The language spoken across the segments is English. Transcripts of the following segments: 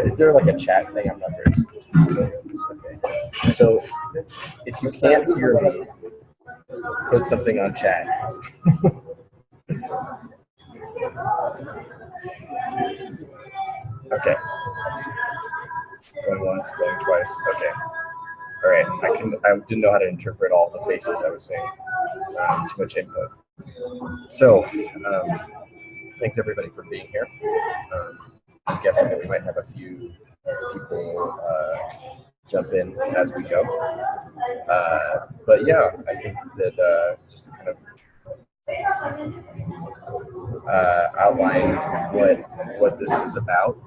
Is there like a chat thing? I'm not very. Okay. So if you can't hear me, put something on chat. Okay. Going once, going twice. Okay. All right. I didn't know how to interpret all the faces I was saying. Too much input. So, thanks everybody for being here. I'm guessing that we might have a few people jump in as we go. But yeah, I think that just to kind of outline what this is about.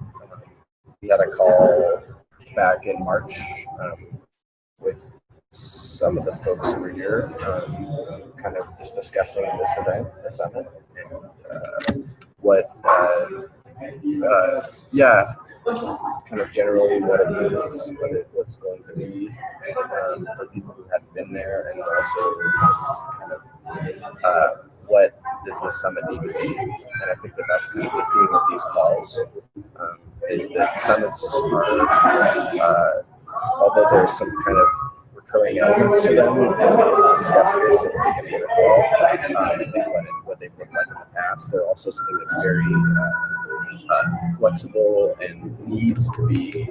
We had a call back in March with some of the folks who were here, kind of just discussing this event, the summit, and kind of generally what it means, what's going to be for people who haven't been there, and also kind of what does this summit need to be. And I think that that's kind of the theme of these calls, is that summits are, although there's some kind of recurring elements to them, and we can discuss this at the beginning of the call, what they've looked like in the past. They're also something that's very flexible and needs to be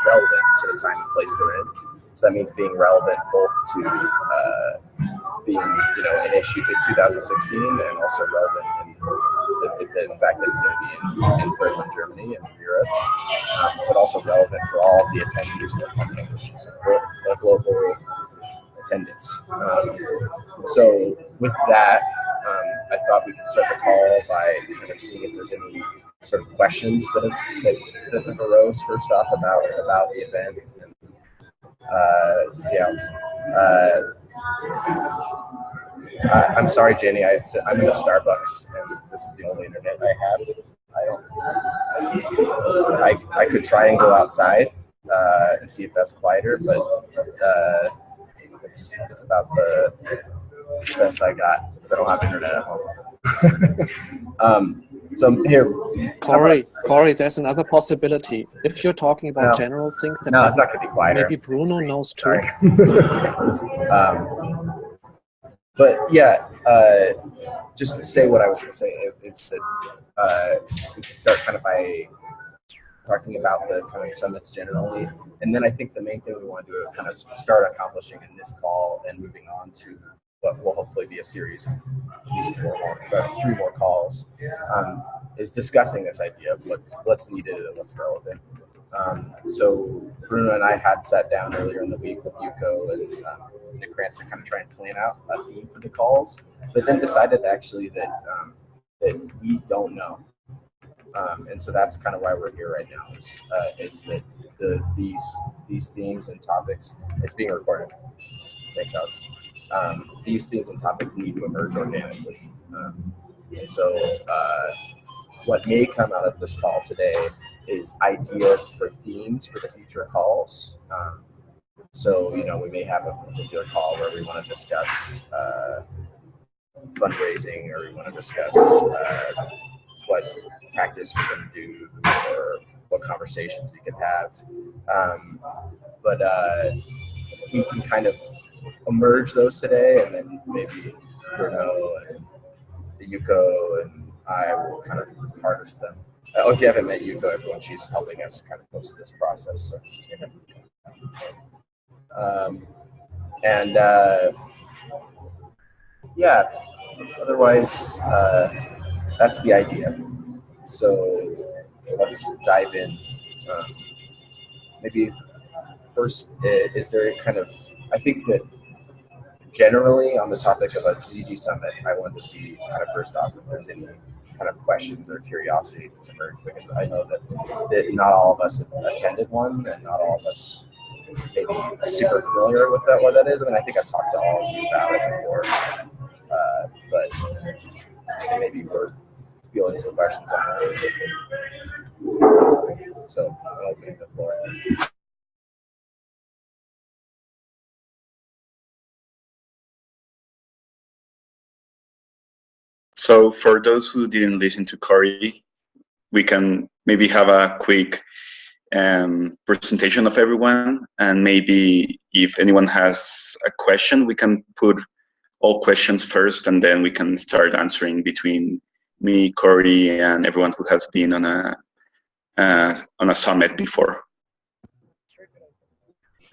relevant to the time and place they're in. So that means being relevant both to being, initiated in 2016 and also relevant in the fact that it's going to be in Berlin, Germany, and Europe, but also relevant for all of the attendees who are coming, which is a global attendance. So with that, I thought we could start the call by kind of seeing if there's any sort of questions that have arose first off about the event. I'm sorry, Jenny. I'm in a Starbucks, and this is the only internet I have. I could try and go outside and see if that's quieter, but it's about the best I got because I don't have internet at home. So here, Corey, there's another possibility. If you're talking about general things, then it's not going to be quieter. Maybe Bruno knows too. But yeah, just to say what I was going to say is that we can start kind of by talking about the kind of summits generally, and then I think the main thing we want to do is kind of start accomplishing in this call and moving on to what will hopefully be a series of at least 3 more calls, is discussing this idea of what's needed and what's relevant. So Bruno and I had sat down earlier in the week with Yuko and Nick Krantz to kind of try and plan out a theme for the calls, but then decided actually that we don't know. And so that's kind of why we're here right now, is that these themes and topics, it's being recorded. Thanks, Alex. These themes and topics need to emerge organically. And so what may come out of this call today is ideas for themes for the future calls. So, we may have a particular call where we want to discuss fundraising, or we want to discuss what practice we're going to do, or what conversations we could have. But we can kind of emerge those today, and then maybe Bruno and Yuko and I will kind of harvest them. If you haven't met Yuko, everyone, she's helping us kind of host this process. So, otherwise, that's the idea. So let's dive in. Maybe first, is there kind of, I think that generally on the topic of a ZG Summit, I wanted to see kind of first off if there's any kind of questions or curiosity that's emerged, because I know that not all of us have attended one, and not all of us maybe super familiar with what that is. I mean, I think I've talked to all of you about it before, but maybe we're fielding some questions on that. So I'm opening the floor. So for those who didn't listen to Corey, we can maybe have a quick presentation of everyone, and maybe if anyone has a question, we can put all questions first, and then we can start answering between me, Corey, and everyone who has been on a summit before.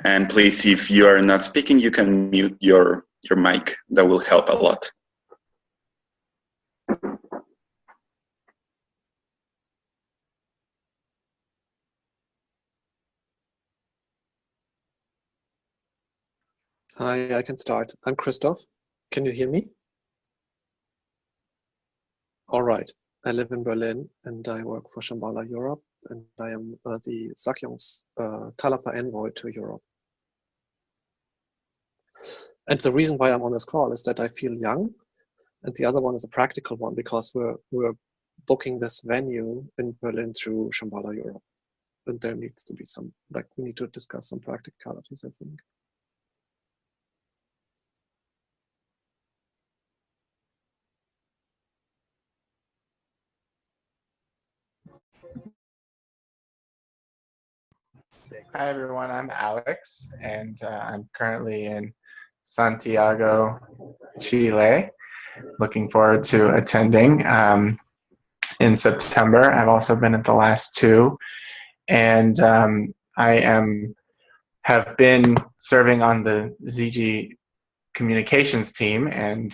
And please, if you are not speaking, you can mute your mic. That will help a lot. Hi, I can start. I'm Christoph. Can you hear me? All right. I live in Berlin and I work for Shambhala Europe, and I am the Sakyong's Kalapa envoy to Europe. And the reason why I'm on this call is that I feel young, and the other one is a practical one because we're booking this venue in Berlin through Shambhala Europe. And there needs to be some, like, we need to discuss some practicalities, I think. Hi everyone, I'm Alex, and I'm currently in Santiago, Chile. Looking forward to attending in September. I've also been at the last two, and I have been serving on the ZG communications team, and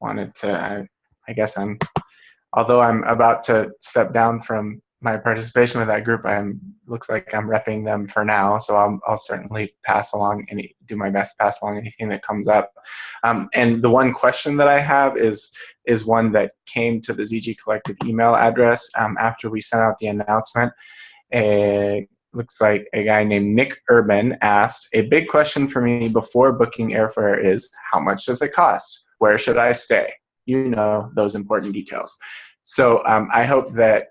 wanted to. I guess although I'm about to step down from my participation with that group, looks like I'm repping them for now, so I'll certainly do my best to pass along anything that comes up. And the one question that I have is one that came to the ZG Collective email address after we sent out the announcement. Looks like a guy named Nick Urban asked, a big question for me before booking airfare is, how much does it cost? Where should I stay? You know, those important details. So I hope that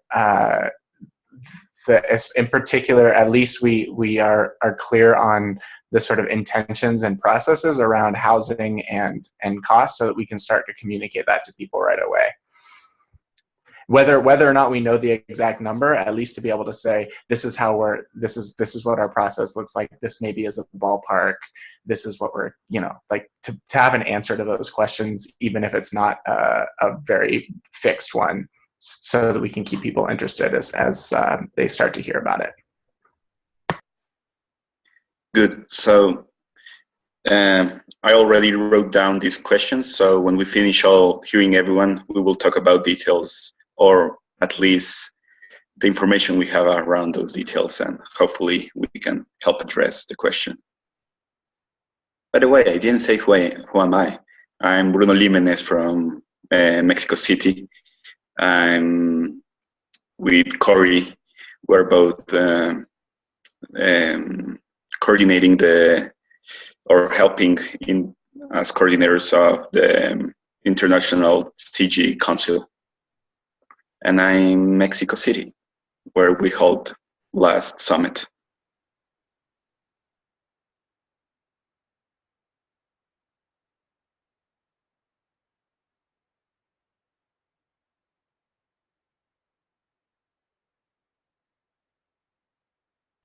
in particular, at least we are clear on the sort of intentions and processes around housing and costs, so that we can start to communicate that to people right away. Whether or not we know the exact number, at least to be able to say, this is what our process looks like. This maybe is a ballpark. This is what we're, like to have an answer to those questions, even if it's not a very fixed one, so that we can keep people interested as they start to hear about it. Good. So I already wrote down these questions. So when we finish hearing everyone, we will talk about details, or at least the information we have around those details, and hopefully we can help address the question. By the way, I didn't say who am I. I'm Bruno Limenes from Mexico City. I'm with Corey. We're both coordinating or helping as coordinators of the International CG Council. And I'm Mexico City, where we held last summit.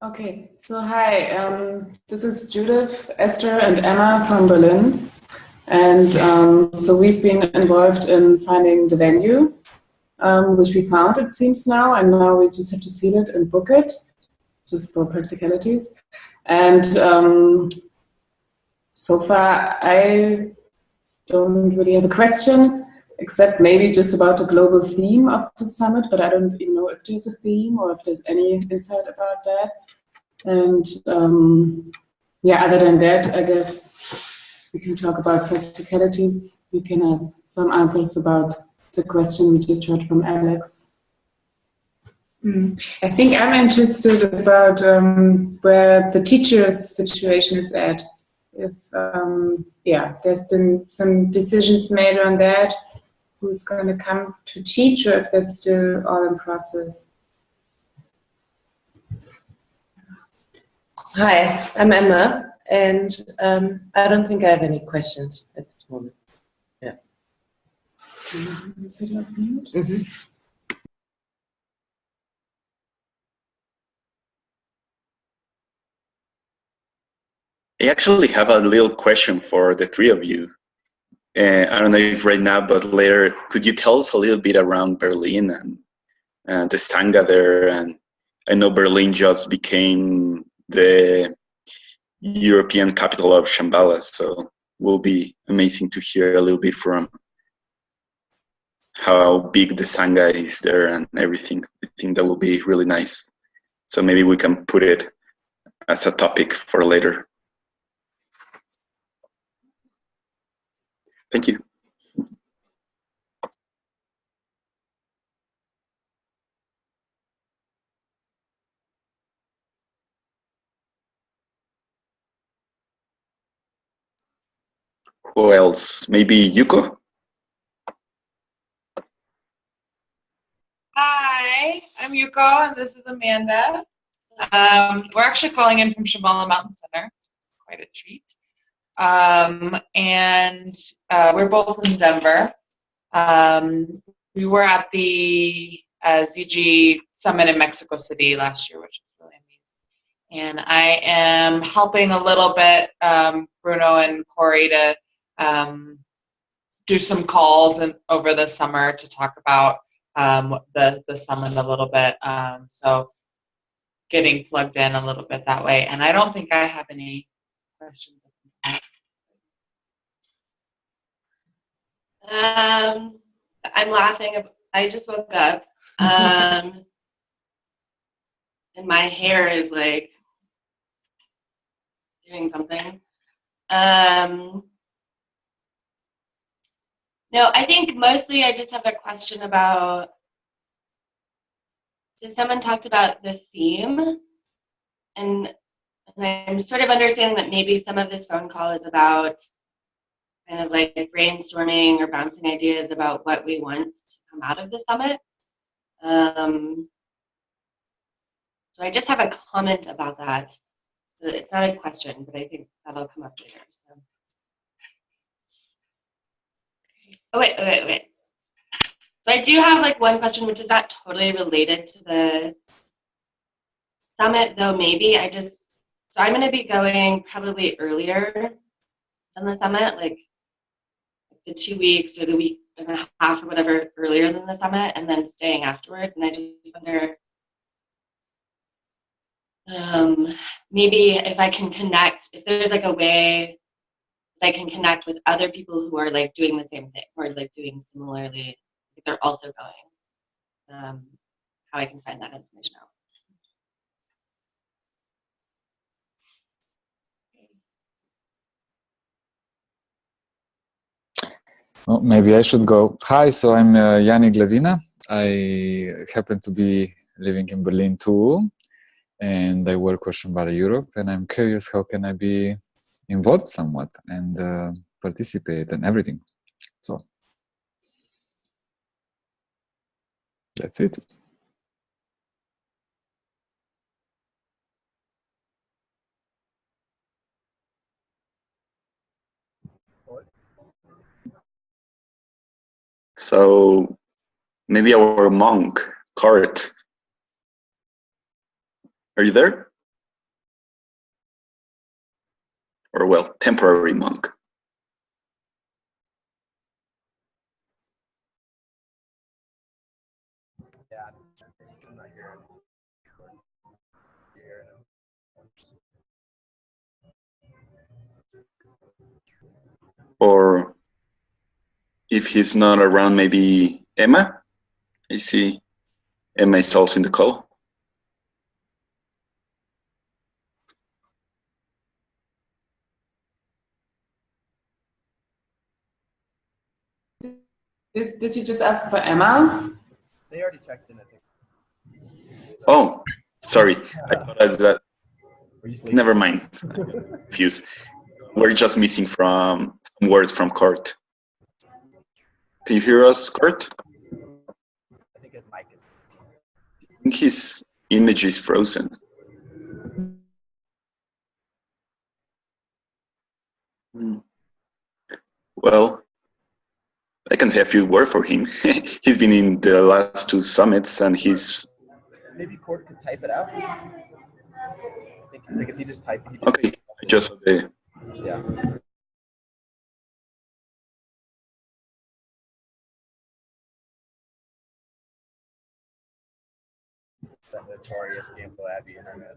Okay, so hi, this is Judith, Esther, and Emma from Berlin. And so we've been involved in finding the venue, which we found, it seems now, and now we just have to seal it and book it, just for practicalities. And so far, I don't really have a question, except maybe just about the global theme of the summit, but I don't even know if there's a theme or if there's any insight about that. And yeah, other than that, I guess we can talk about practicalities. We can have some answers about the question we just heard from Alex. I think I'm interested about where the teacher's situation is at. If yeah, there's been some decisions made on that, who's going to come to teach, or if that's still all in process. Hi, I'm Emma, and I don't think I have any questions at this moment. Yeah. Set up mute. I actually have a little question for the three of you. I don't know if right now, but later, could you tell us a little bit around Berlin and the Sangha there? And I know Berlin just became the European capital of Shambhala, so it will be amazing to hear a little bit from how big the Sangha is there and everything. I think that will be really nice. So maybe we can put it as a topic for later. Thank you. Who else? Maybe Yuko? Hi, I'm Yuko, and this is Amanda. We're actually calling in from Shambhala Mountain Center. It's quite a treat. We're both in Denver. We were at the ZG Summit in Mexico City last year, which was really amazing. And I am helping a little bit, Bruno and Corey, to do some calls over the summer to talk about the summit a little bit. So getting plugged in a little bit that way. And I don't think I have any questions. I'm laughing. I just woke up. And my hair is like doing something. No, I think mostly I just have a question about, so someone talked about the theme, and I'm sort of understanding that maybe some of this phone call is about kind of like brainstorming or bouncing ideas about what we want to come out of the summit. So I just have a comment about that. It's not a question, but I think that'll come up later. So. Oh, wait. So I do have like one question, which is not totally related to the summit, though maybe. So I'm going to be going probably earlier than the summit, like the 2 weeks or the week and a half or whatever earlier than the summit, and then staying afterwards. And I just wonder, maybe if I can connect, if there's like a way that I can connect with other people who are like doing the same thing, or like doing similarly, if they're also going, how I can find that information out. Well, maybe I should go. Hi, so I'm Yanni Glavina. I happen to be living in Berlin too, and I work with Shambhala Europe, and I'm curious how can I be involved somewhat and participate and everything. So that's it. So maybe our monk, Kurt. Are you there? Or well, temporary monk. Yeah, I'm not here. Or if he's not around, maybe Emma? I see Emma is also in the call. Did you just ask for Emma? They already checked in, I think. Oh, sorry. I thought that. Were you sleeping? Never mind. I'm confused. We're just missing from some words from Kurt. Can you hear us, Kurt? I think his mic is. I think his image is frozen. Well, I can say a few words for him. He's been in the last 2 summits, and he's maybe Cord could type it out. Because he just typed. Okay. Just the. Yeah. That notorious Campo Abbey internet.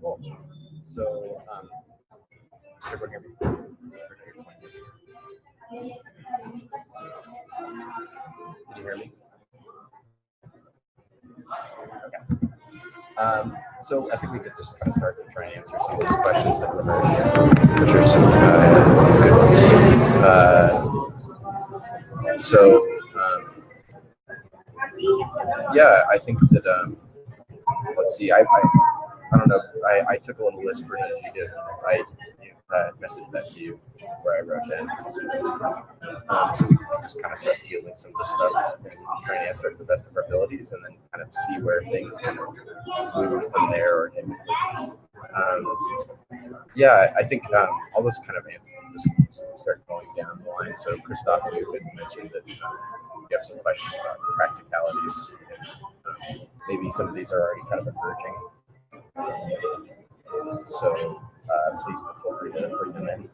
Cool. So, can you hear me? Okay. So I think we could just kind of start to try and answer some of these questions that were shared, which are some good ones. Yeah, I think that let's see. I don't know. I took a little list, Brittany, as you did. I messaged that to you where I wrote that. So we can just kind of start fielding some of the stuff and try and answer it to the best of our abilities, and then kind of see where things kind of move from there. Or yeah, I think all this kind of answer just start going down the line. So Christoph, you had mentioned that you have some questions about practicalities. Maybe some of these are already kind of emerging. So please feel free to bring them in.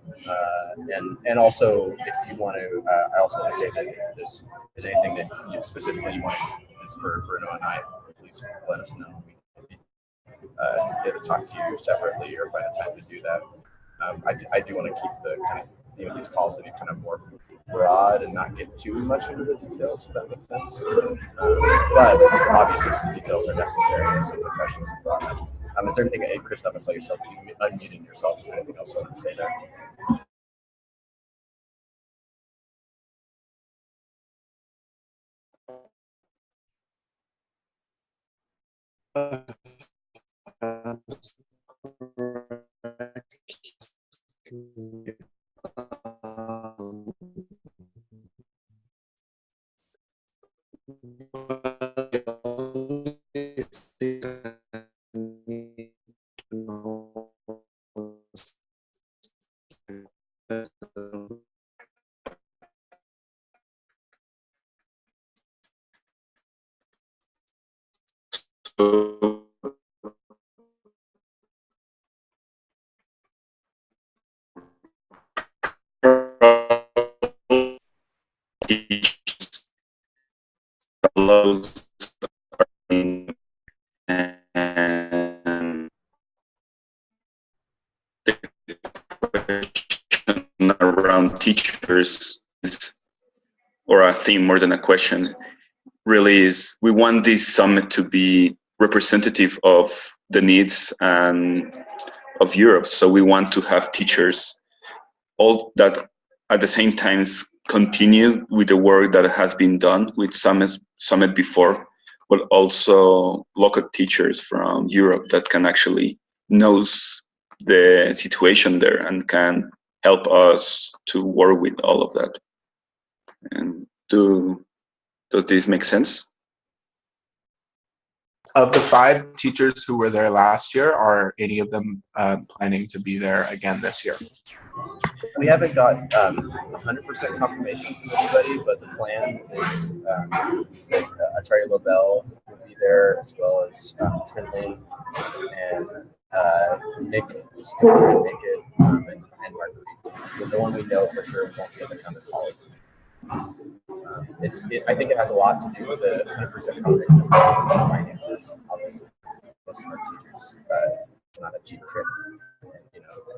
And also, if you want to, I also want to say that if there's anything that you specifically you want is for Bruno and I, please let us know. We can get to talk to you separately or find a time to do that. I do want to keep the kind of these calls to be kind of more broad and not get too much into the details, if that makes sense. But obviously, some details are necessary and some of the questions are brought up. Is there anything, Christoph, I saw yourself unmuting yourself. Is there anything else you want to say there? So, allows and the question around teachers is, or a theme more than a question, really is we want this summit to be representative of the needs and of Europe. So we want to have teachers all that at the same time continue with the work that has been done with summit before, but also local teachers from Europe that can actually knows the situation there and can help us to work with all of that. And does this make sense? Of the 5 teachers who were there last year, are any of them planning to be there again this year? We haven't got 100% confirmation from anybody, but the plan is that Atari Lobel will be there, as well as Trinley and Nick is going to try to make it, and Marguerite. But the one we know for sure won't be able to come is Holly. I think it has a lot to do with the 100% confirmation is not to do with finances. Obviously, most of our teachers, it's not a cheap trip. And,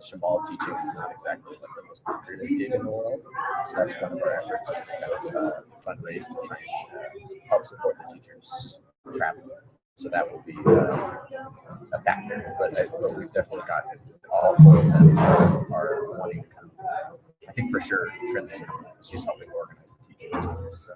Shambhala teaching is not exactly like the most lucrative gig in the world. So that's one of our efforts is to kind of fundraise to try and help support the teachers traveling. So that will be a factor. But we've definitely gotten all 4 of them are wanting to come. I think for sure Trent is coming. She's helping organize the teachers too. So.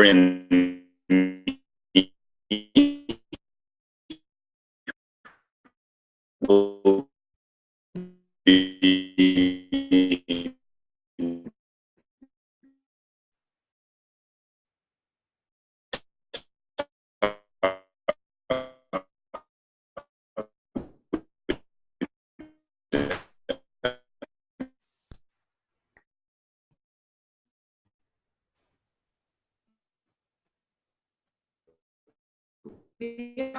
In will be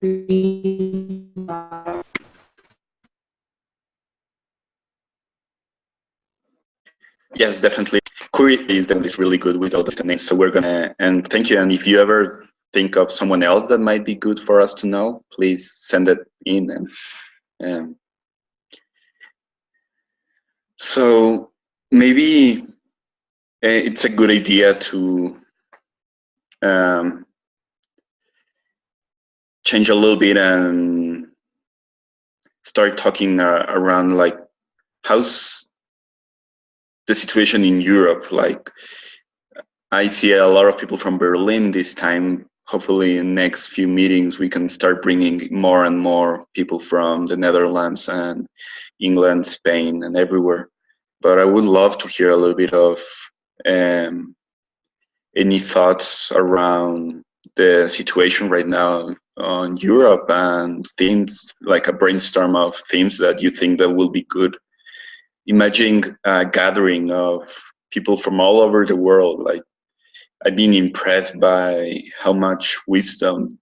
Yes, definitely. Query is definitely really good with all the names. So we're gonna, and thank you. And if you ever think of someone else that might be good for us to know, please send it in. And so maybe it's a good idea to change a little bit and start talking around like how's the situation in Europe. Like I see a lot of people from Berlin this time. Hopefully in the next few meetings we can start bringing more and more people from the Netherlands and England, Spain, and everywhere. But I would love to hear a little bit of any thoughts around the situation right now on Europe and themes, like a brainstorm of themes that you think that will be good. Imagine a gathering of people from all over the world. Like I've been impressed by how much wisdom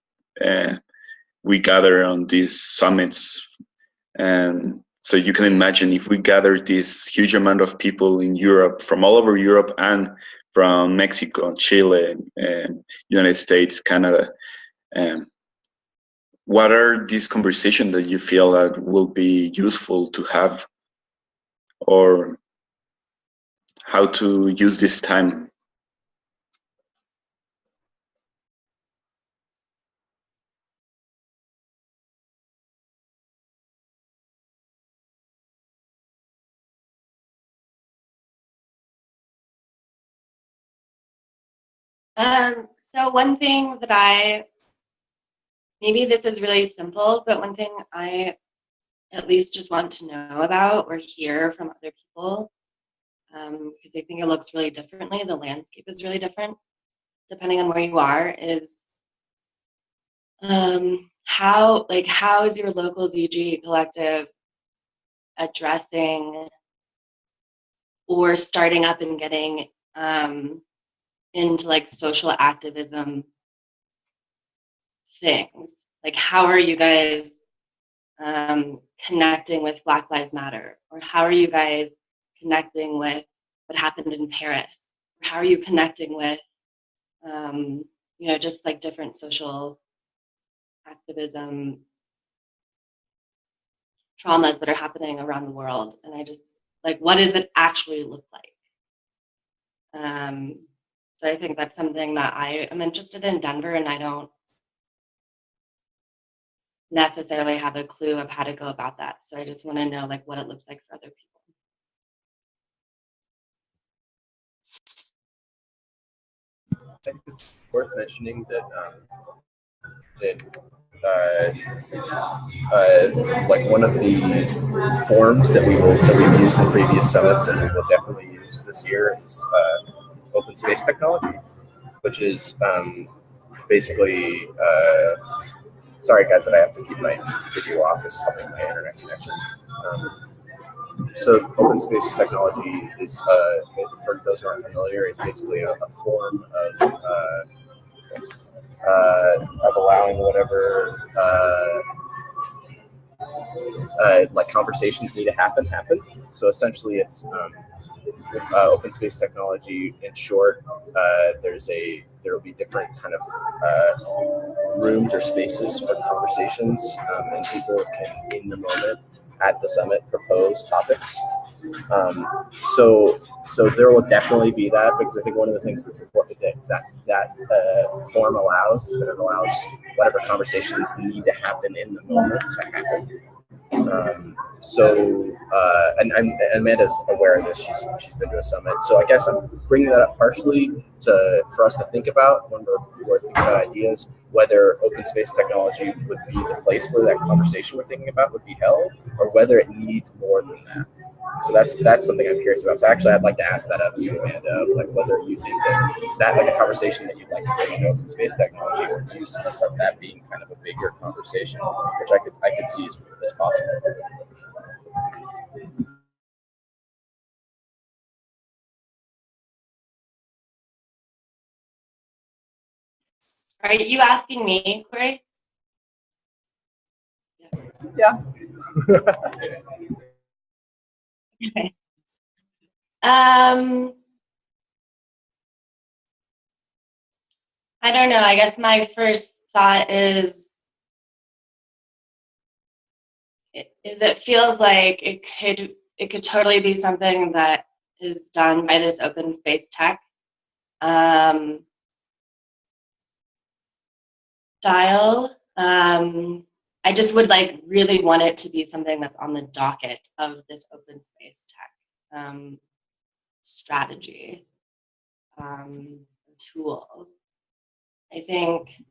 we gather on these summits. And so you can imagine if we gather this huge amount of people in Europe, from all over Europe and from Mexico, Chile, United States, Canada, what are these conversations that you feel that will be useful to have, or how to use this time? So one thing that maybe this is really simple, but one thing I at least just want to know about or hear from other people, because I think it looks really differently, the landscape is really different depending on where you are, is how is your local ZG collective addressing or starting up and getting into like social activism things? Like how are you guys connecting with Black Lives Matter? Or how are you guys connecting with what happened in Paris? Or how are you connecting with just like different social activism traumas that are happening around the world? And I just like, what does it actually look like? So I think that's something that I am interested in Denver, and I don't necessarily have a clue of how to go about that. So I just want to know like what it looks like for other people. I think it's worth mentioning that like one of the forms that we've used in previous summits and we will definitely use this year is open space technology, which is basically sorry guys that I have to keep my video off, is helping my internet connection. So open space technology is, for those who aren't familiar, is basically a form of allowing whatever like conversations need to happen. So essentially, it's open space technology. In short, there will be different kind of rooms or spaces for conversations, and people can, in the moment at the summit, propose topics. So there will definitely be that, because I think one of the things that's important that form allows is that it allows whatever conversations need to happen in the moment to happen. And Amanda's aware of this. She's been to a summit. So I guess I'm bringing that up partially for us to think about when we're thinking about ideas, whether open space technology would be the place where that conversation we're thinking about would be held, or whether it needs more than that. So that's something I'm curious about. So actually, I'd like to ask that of you, Amanda, like whether you think that like a conversation that you'd like to bring in open space technology, or do you see that being kind of a bigger conversation, which I could see as possible. Are you asking me, Corey? Yeah. Okay. I don't know. I guess my first thought is it feels like it could totally be something that is done by this open space tech style. I just would like really want it to be something that's on the docket of this open space tech strategy tool. I think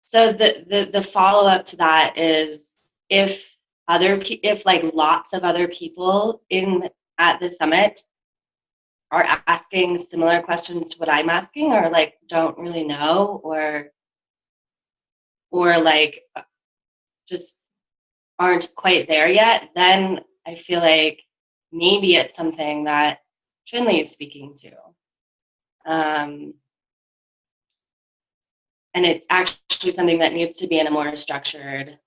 so. The follow up to that is if like lots of other people at the summit are asking similar questions to what I'm asking, or like don't really know, or like just aren't quite there yet, then I feel like maybe it's something that Trinley is speaking to. And it's actually something that needs to be in a more structured,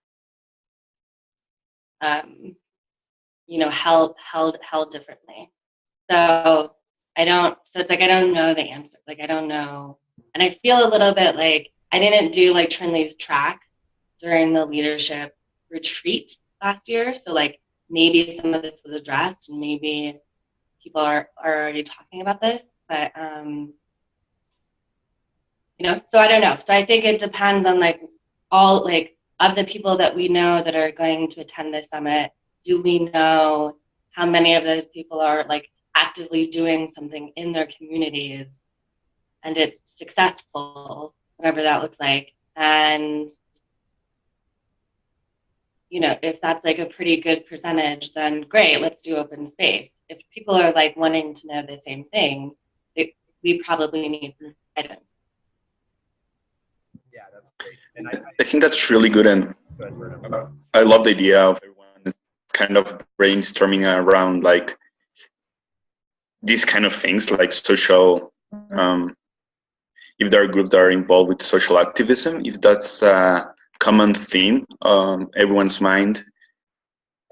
held differently. So it's like I don't know the answer. Like I don't know. And I feel a little bit like I didn't do like Trinley's track during the leadership retreat last year. So like maybe some of this was addressed and maybe people are already talking about this, but so I don't know. So I think it depends on like all like of the people that we know that are going to attend this summit, do we know how many of those people are like actively doing something in their communities and it's successful, whatever that looks like. And if that's like a pretty good percentage, then great, let's do open space. If people are like wanting to know the same thing, we probably need some guidance. Yeah, that's great. And I think that's really good, and I love the idea of everyone kind of brainstorming around like these kind of things, like social. If there are groups that are involved with social activism, if that's a common theme on everyone's mind,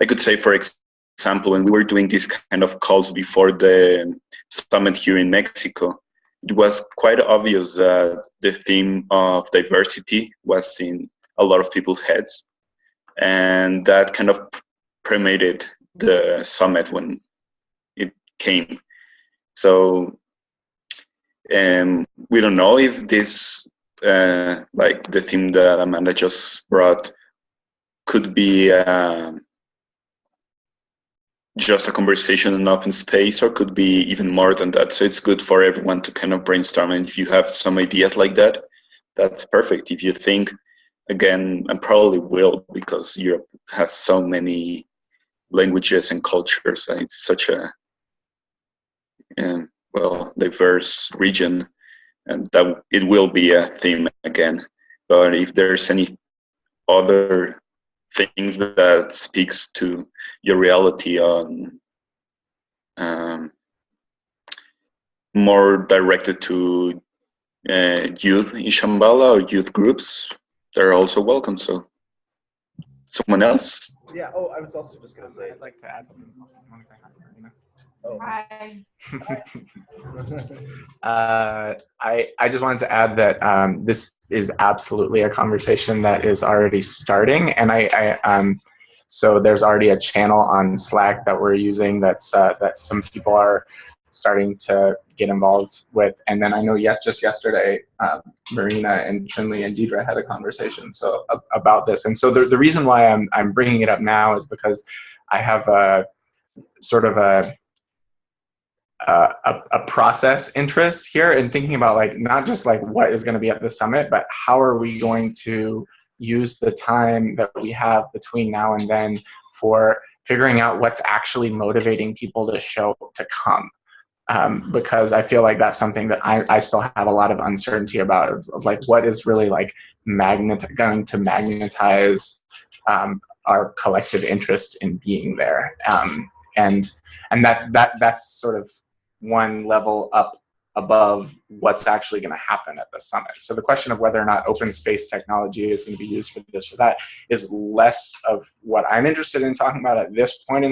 I could say, for example, when we were doing these kind of calls before the summit here in Mexico, it was quite obvious that the theme of diversity was in a lot of people's heads, and that kind of permeated the summit when it came. So we don't know if this, like the theme that Amanda just brought, could be just a conversation in open space, or could be even more than that. So it's good for everyone to kind of brainstorm. And if you have some ideas like that, that's perfect. If you think, again, and probably will, because Europe has so many languages and cultures, and it's such a diverse region, and that it will be a theme again. But if there's any other things that speaks to your reality on more directed to youth in Shambhala or youth groups, they're also welcome. So someone else? Yeah. Oh, I was also just going to say, I'd like to add something. I want to say hi, Marina. oh. I just wanted to add that this is absolutely a conversation that is already starting, and so there's already a channel on Slack that we're using that some people are starting to get involved with. And then I know just yesterday, Marina and Trinley and Deidre had a conversation about this. And so the reason why I'm bringing it up now is because I have a sort of a process interest here in thinking about like not just like what is going to be at the summit, but how are we going to use the time that we have between now and then for figuring out what's actually motivating people to come. Because I feel like that's something that I still have a lot of uncertainty about of like what is really like going to magnetize our collective interest in being there. And that's sort of one level up above what's actually going to happen at the summit. So the question of whether or not open space technology is going to be used for this or that is less of what I'm interested in talking about at this point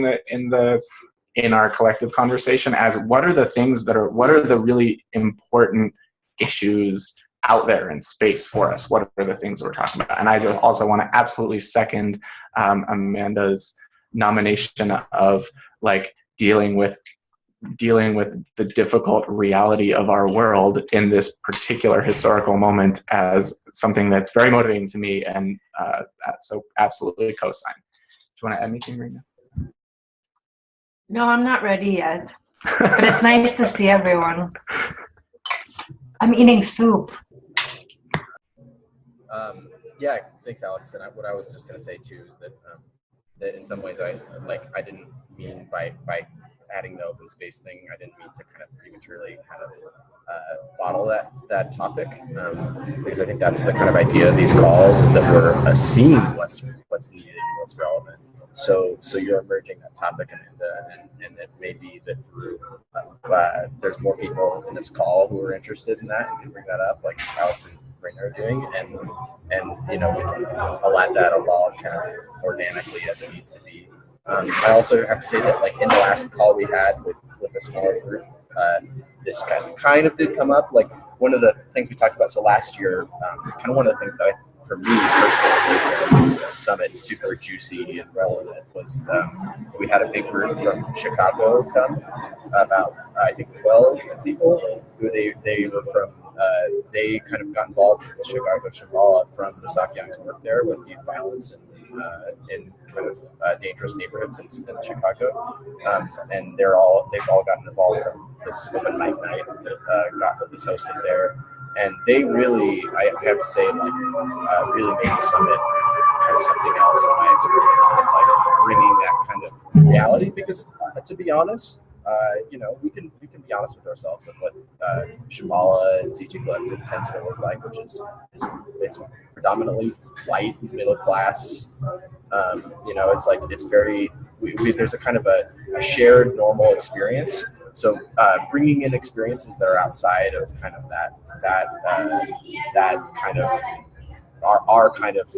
in our collective conversation, as what are the really important issues out there in space for us? What are the things that we're talking about? And I just also want to absolutely second Amanda's nomination of like dealing with the difficult reality of our world in this particular historical moment as something that's very motivating to me, and so absolutely co-sign. Do you want to add anything, Rena? No, I'm not ready yet, but it's nice to see everyone. I'm eating soup. Yeah, thanks, Alex. And what I was just going to say too is that that in some ways I didn't mean by adding the open space thing, I didn't mean to kind of prematurely kind of bottle that topic, because I think that's the kind of idea of these calls, is that we're seeing what's needed and what's relevant. So you're emerging that topic, and it may be that there's more people in this call who are interested in that and can bring that up, like Alex and Rainer are doing, and we can let that evolve kind of organically as it needs to be. I also have to say that, like, in the last call we had with a smaller group, this kind of did come up. Like, one of the things we talked about, so last year, kind of one of the things that for me personally, the summit super juicy and relevant was we had a big group from Chicago come, about I think 12 people, who they were from. They kind of got involved with the Chicago Shambhala from the Sakyong's work there with youth violence and in kind of dangerous neighborhoods in Chicago, and they've all gotten involved from this open mic night that was hosted there, and they really, I have to say, like, really made the summit kind of something else in my experience, like bringing that kind of reality. Because to be honest, we can be honest with ourselves of what Shambhala and ZG Collective tends to look like, which is it's predominantly white, middle class. It's very there's a kind of a shared normal experience. So bringing in experiences that are outside of kind of that kind of our kind of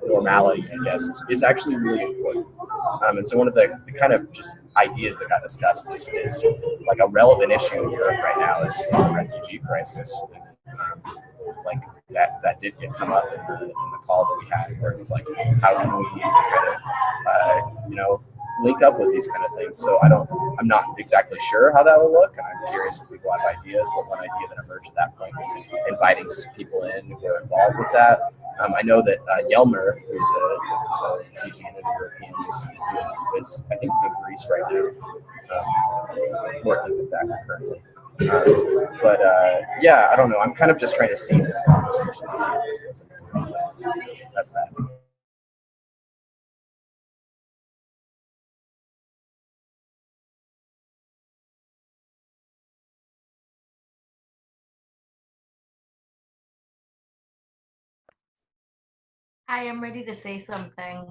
normality, I guess, is actually really important. And so one of the kind of just ideas that got discussed is like a relevant issue in Europe right now is the refugee crisis. Like that did come up in the call that we had, where it's like, how can we kind of link up with these kind of things? So I'm not exactly sure how that will look, and I'm curious if people have ideas. But one idea that emerged at that point was inviting people in who are involved with that. I know that Yelmer, who's a CG and European, is I think he's in Greece right now, working with that currently. I don't know. I'm kind of just trying to see this conversation and see if this goes anywhere. That's that. Hi, I'm ready to say something.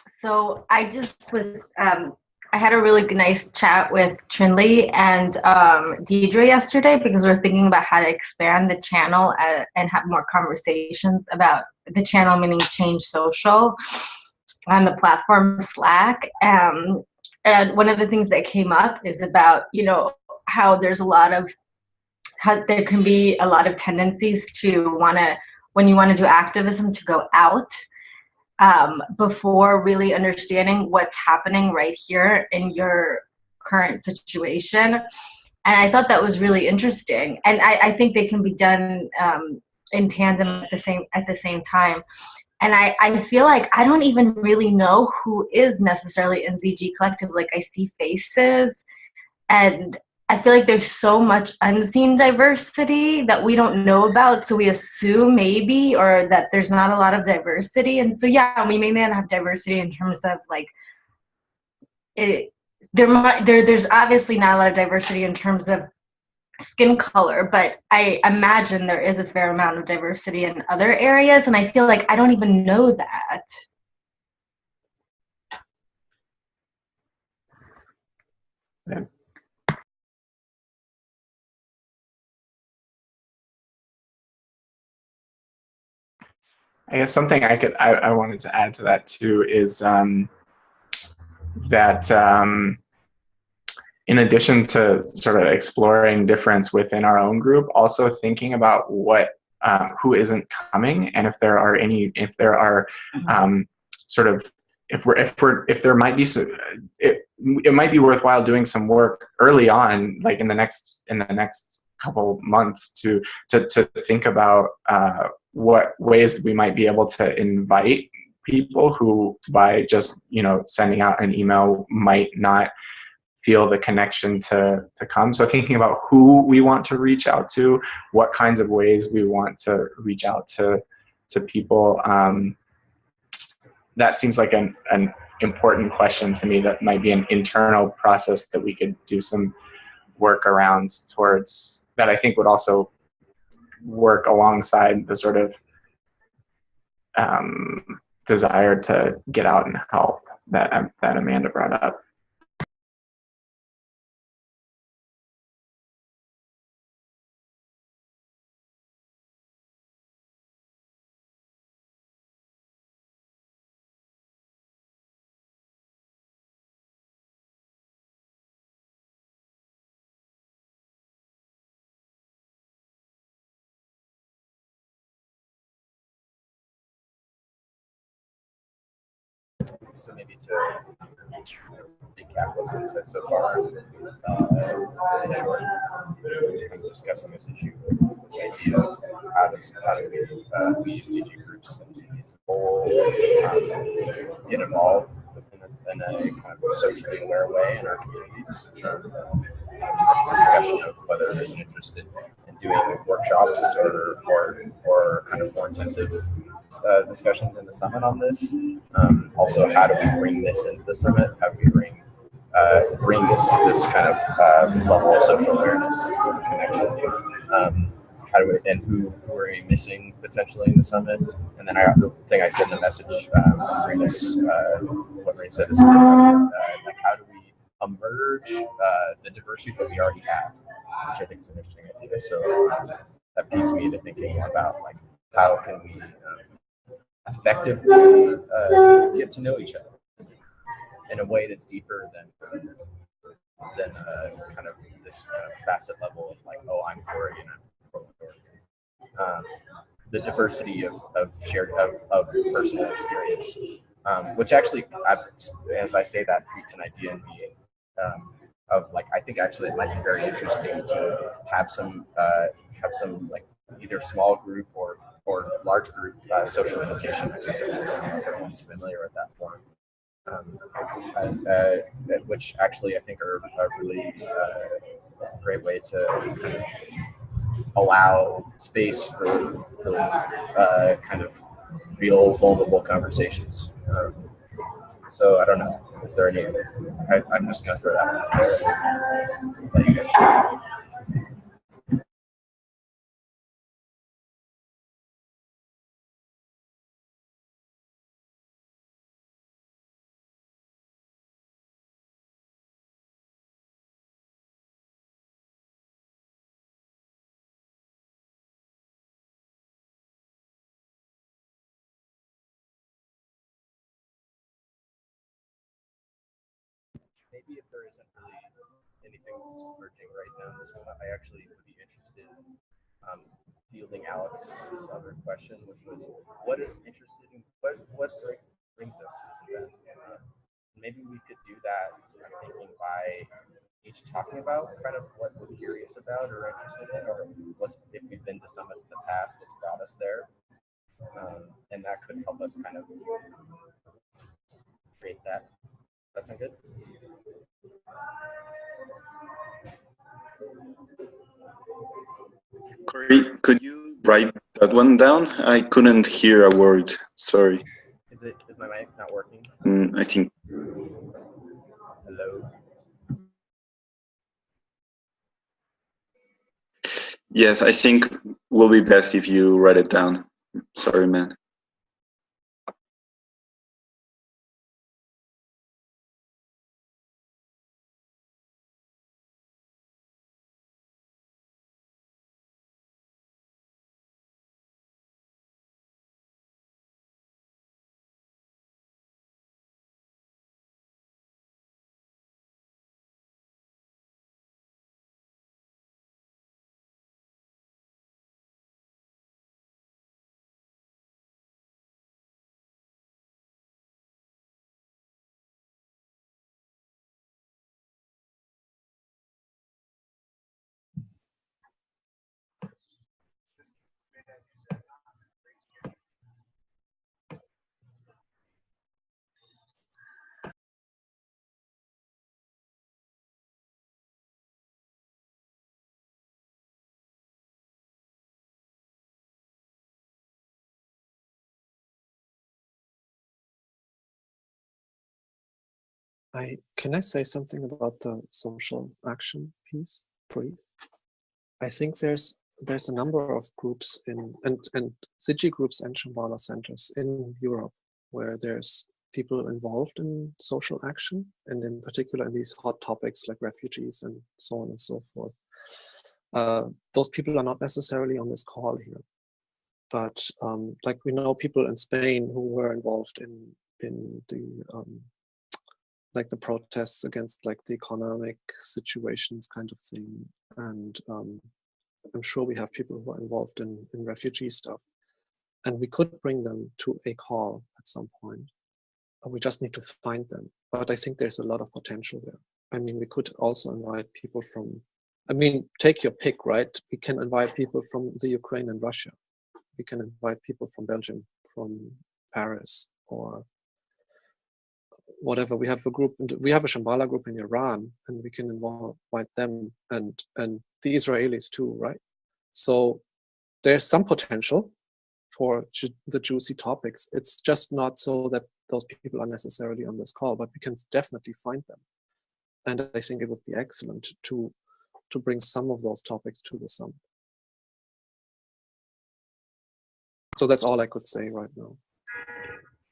So I just was, I had a really nice chat with Trinley and Deidre yesterday, because we're thinking about how to expand the channel and have more conversations about the channel, meaning Change Social, on the platform Slack. And one of the things that came up is about, how there's how there can be a lot of tendencies to when you want to do activism, to go out before really understanding what's happening right here in your current situation. And I thought that was really interesting. And I think they can be done in tandem at the same time. And I feel like I don't even really know who is necessarily in ZG Collective. Like, I see faces, and I feel like there's so much unseen diversity that we don't know about. So we assume maybe, or that there's not a lot of diversity. And so, yeah, we may not have diversity in terms of like there's obviously not a lot of diversity in terms of skin color, but I imagine there is a fair amount of diversity in other areas. And I feel like I don't even know that. Yeah. I guess something I wanted to add to that too is that in addition to sort of exploring difference within our own group, also thinking about who isn't coming, and if there are sort of if there might be it might be worthwhile doing some work early on, like in the next couple months, to think about what ways we might be able to invite people who, by just sending out an email, might not feel the connection to come. So thinking about who we want to reach out to, what kinds of ways we want to reach out to people. That seems like an important question to me. That might be an internal process that we could do some work around towards, that I think would also work alongside the sort of desire to get out and help that Amanda brought up. So maybe to recap what's been said so far, in short, kind of discussing this issue, this idea of how do we as CG groups and CG as a whole get involved in a kind of socially aware way in our communities. There's discussion of whether there's an interest in doing workshops or kind of more intensive discussions in the summit on this. Also, how do we bring this into the summit? How do we bring this kind of level of social awareness and connection? How do we, and who are we missing potentially in the summit? And then the thing I said in the message from Marinus, what Marina said is like, how do we emerge the diversity that we already have, which I think is an interesting idea. So that leads me to thinking about like, how can we effectively get to know each other in a way that's deeper than kind of this kind of facet level of like, oh, I'm Corey and I'm Corey. The diversity of personal experience, which actually, as I say that, creates an idea in me of like, I think actually it might be very interesting to have some like either small group or large group social meditation exercises. I don't know if everyone's familiar with that form. Which actually I think are a really great way to kind of allow space for kind of real vulnerable conversations. So I don't know. Is there any? I'm just gonna throw that out there. Let you guys talk. Maybe if there isn't really anything that's emerging right now in this one, I actually would be interested in fielding Alex's other question, which was, what brings us to this event? Maybe we could do that, I'm thinking, by each talking about kind of what we're curious about or interested in, or if we've been to summits in the past, what's brought us there. And that could help us kind of create that. That sound good? Corey, could you write that one down? I couldn't hear a word. Sorry. Is my mic not working? I think. Hello. Yes, I think will be best if you write it down. Sorry, man. Can I say something about the social action piece, brief? I think there's a number of groups and Ziggy groups and Shambhala centers in Europe where there's people involved in social action, and in particular in these hot topics like refugees and so on and so forth. Those people are not necessarily on this call here, but like we know people in Spain who were involved in the like the protests against like the economic situations kind of thing, and I'm sure we have people who are involved in refugee stuff, and we could bring them to a call at some point. We just need to find them. But I think there's a lot of potential there. I mean, we could also invite people from, I mean, take your pick, right? We can invite people from the Ukraine and Russia. We can invite people from Belgium, from Paris, or whatever. We have a group, we have a Shambhala group in Iran, and we can invite them and the Israelis too, right? So there's some potential for the juicy topics. It's just not so that those people are necessarily on this call, but we can definitely find them. And I think it would be excellent to bring some of those topics to the summit. So that's all I could say right now.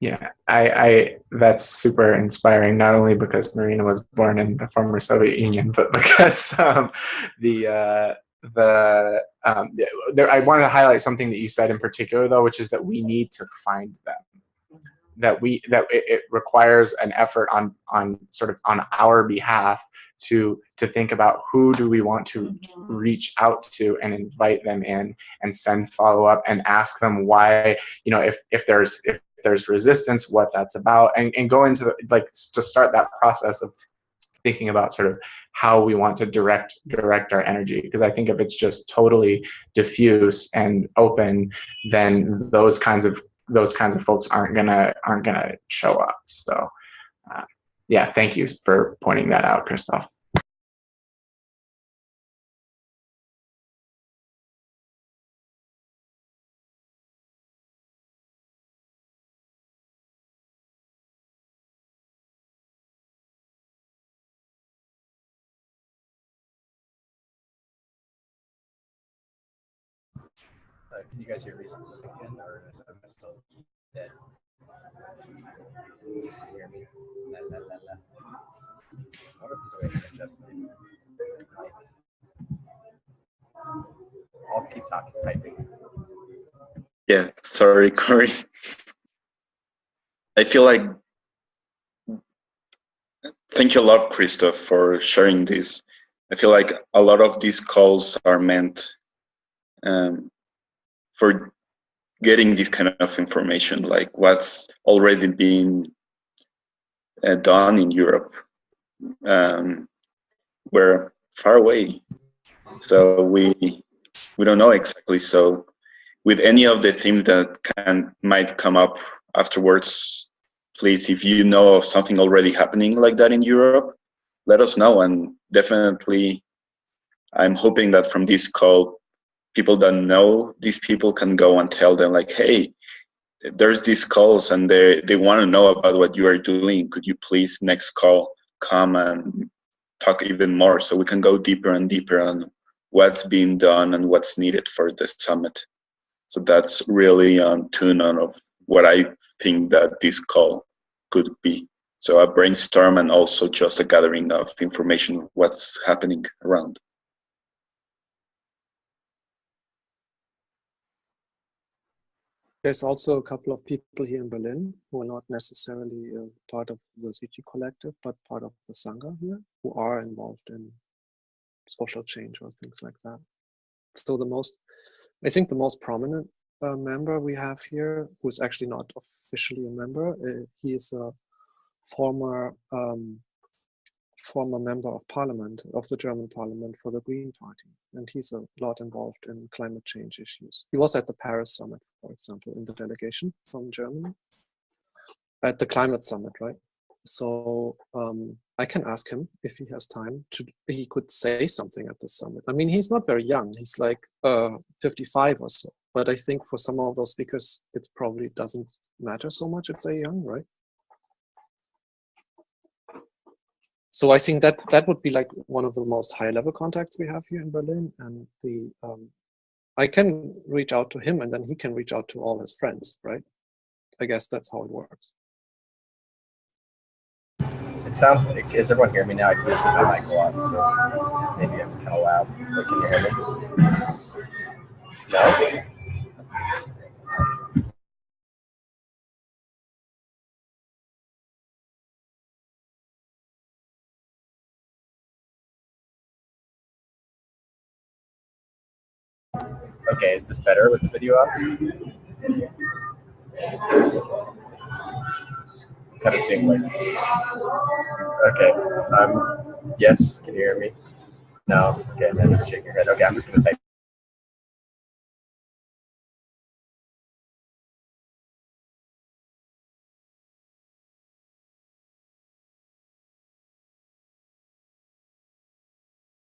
Yeah, I that's super inspiring, not only because Marina was born in the former Soviet Union, but because I wanted to highlight something that you said in particular, though, which is that we need to find them. That it requires an effort on sort of on our behalf to think about who do we want to reach out to and invite them in and send follow up and ask them why, you know, if there's resistance, what that's about, and go into to start that process of thinking about sort of how we want to direct our energy. Because I think if it's just totally diffuse and open, then those kinds of folks aren't gonna show up. So yeah, thank you for pointing that out, Christoph. Can you guys hear me again, or is I still dead? Can you hear me? La, la, la, la. I wonder if there's a way I can adjust my mic. I'll keep typing. Yeah, sorry, Corey. I feel like, thank you a lot, Christoph, for sharing this. I feel like a lot of these calls are meant for getting this kind of information, like what's already been done in Europe. We're far away, so we don't know exactly. So with any of the themes that might come up afterwards, please, if you know of something already happening like that in Europe, let us know. And definitely, I'm hoping that from this call, people that know these people can go and tell them, like, hey, there's these calls and they want to know about what you are doing. Could you please next call come and talk even more, so we can go deeper and deeper on what's being done and what's needed for the summit. So that's really on tune of what I think that this call could be. So a brainstorm and also just a gathering of information, what's happening around. There's also a couple of people here in Berlin who are not necessarily part of the Ziggy Collective, but part of the Sangha here, who are involved in social change or things like that. So I think the most prominent member we have here, who's actually not officially a member, he is a former member of parliament, of the German parliament for the Green Party. And he's a lot involved in climate change issues. He was at the Paris summit, for example, in the delegation from Germany, at the climate summit, right? So I can ask him if he has time he could say something at the summit. I mean, he's not very young. He's like 55 or so. But I think for some of those speakers, it probably doesn't matter so much if they're young, right? So I think that that would be like one of the most high level contacts we have here in Berlin, and the I can reach out to him, and then he can reach out to all his friends, right? I guess that's how it works. It sounds. Is everyone hear me now? I can just my mic a lot, so maybe I'm kind of loud. But can you hear me? No. Okay, is this better with the video up? Kind of seemed like. Okay. Yes. Can you hear me? No. Okay. Then just shake your head. Okay. I'm just gonna type.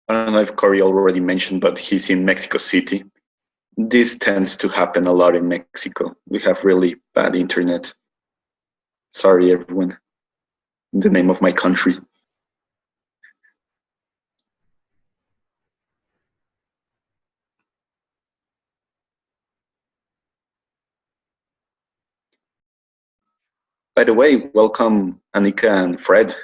I don't know if Corey already mentioned, but he's in Mexico City. This tends to happen a lot in Mexico. We have really bad internet. Sorry, everyone. In the name of my country. By the way, welcome Annika and Fred.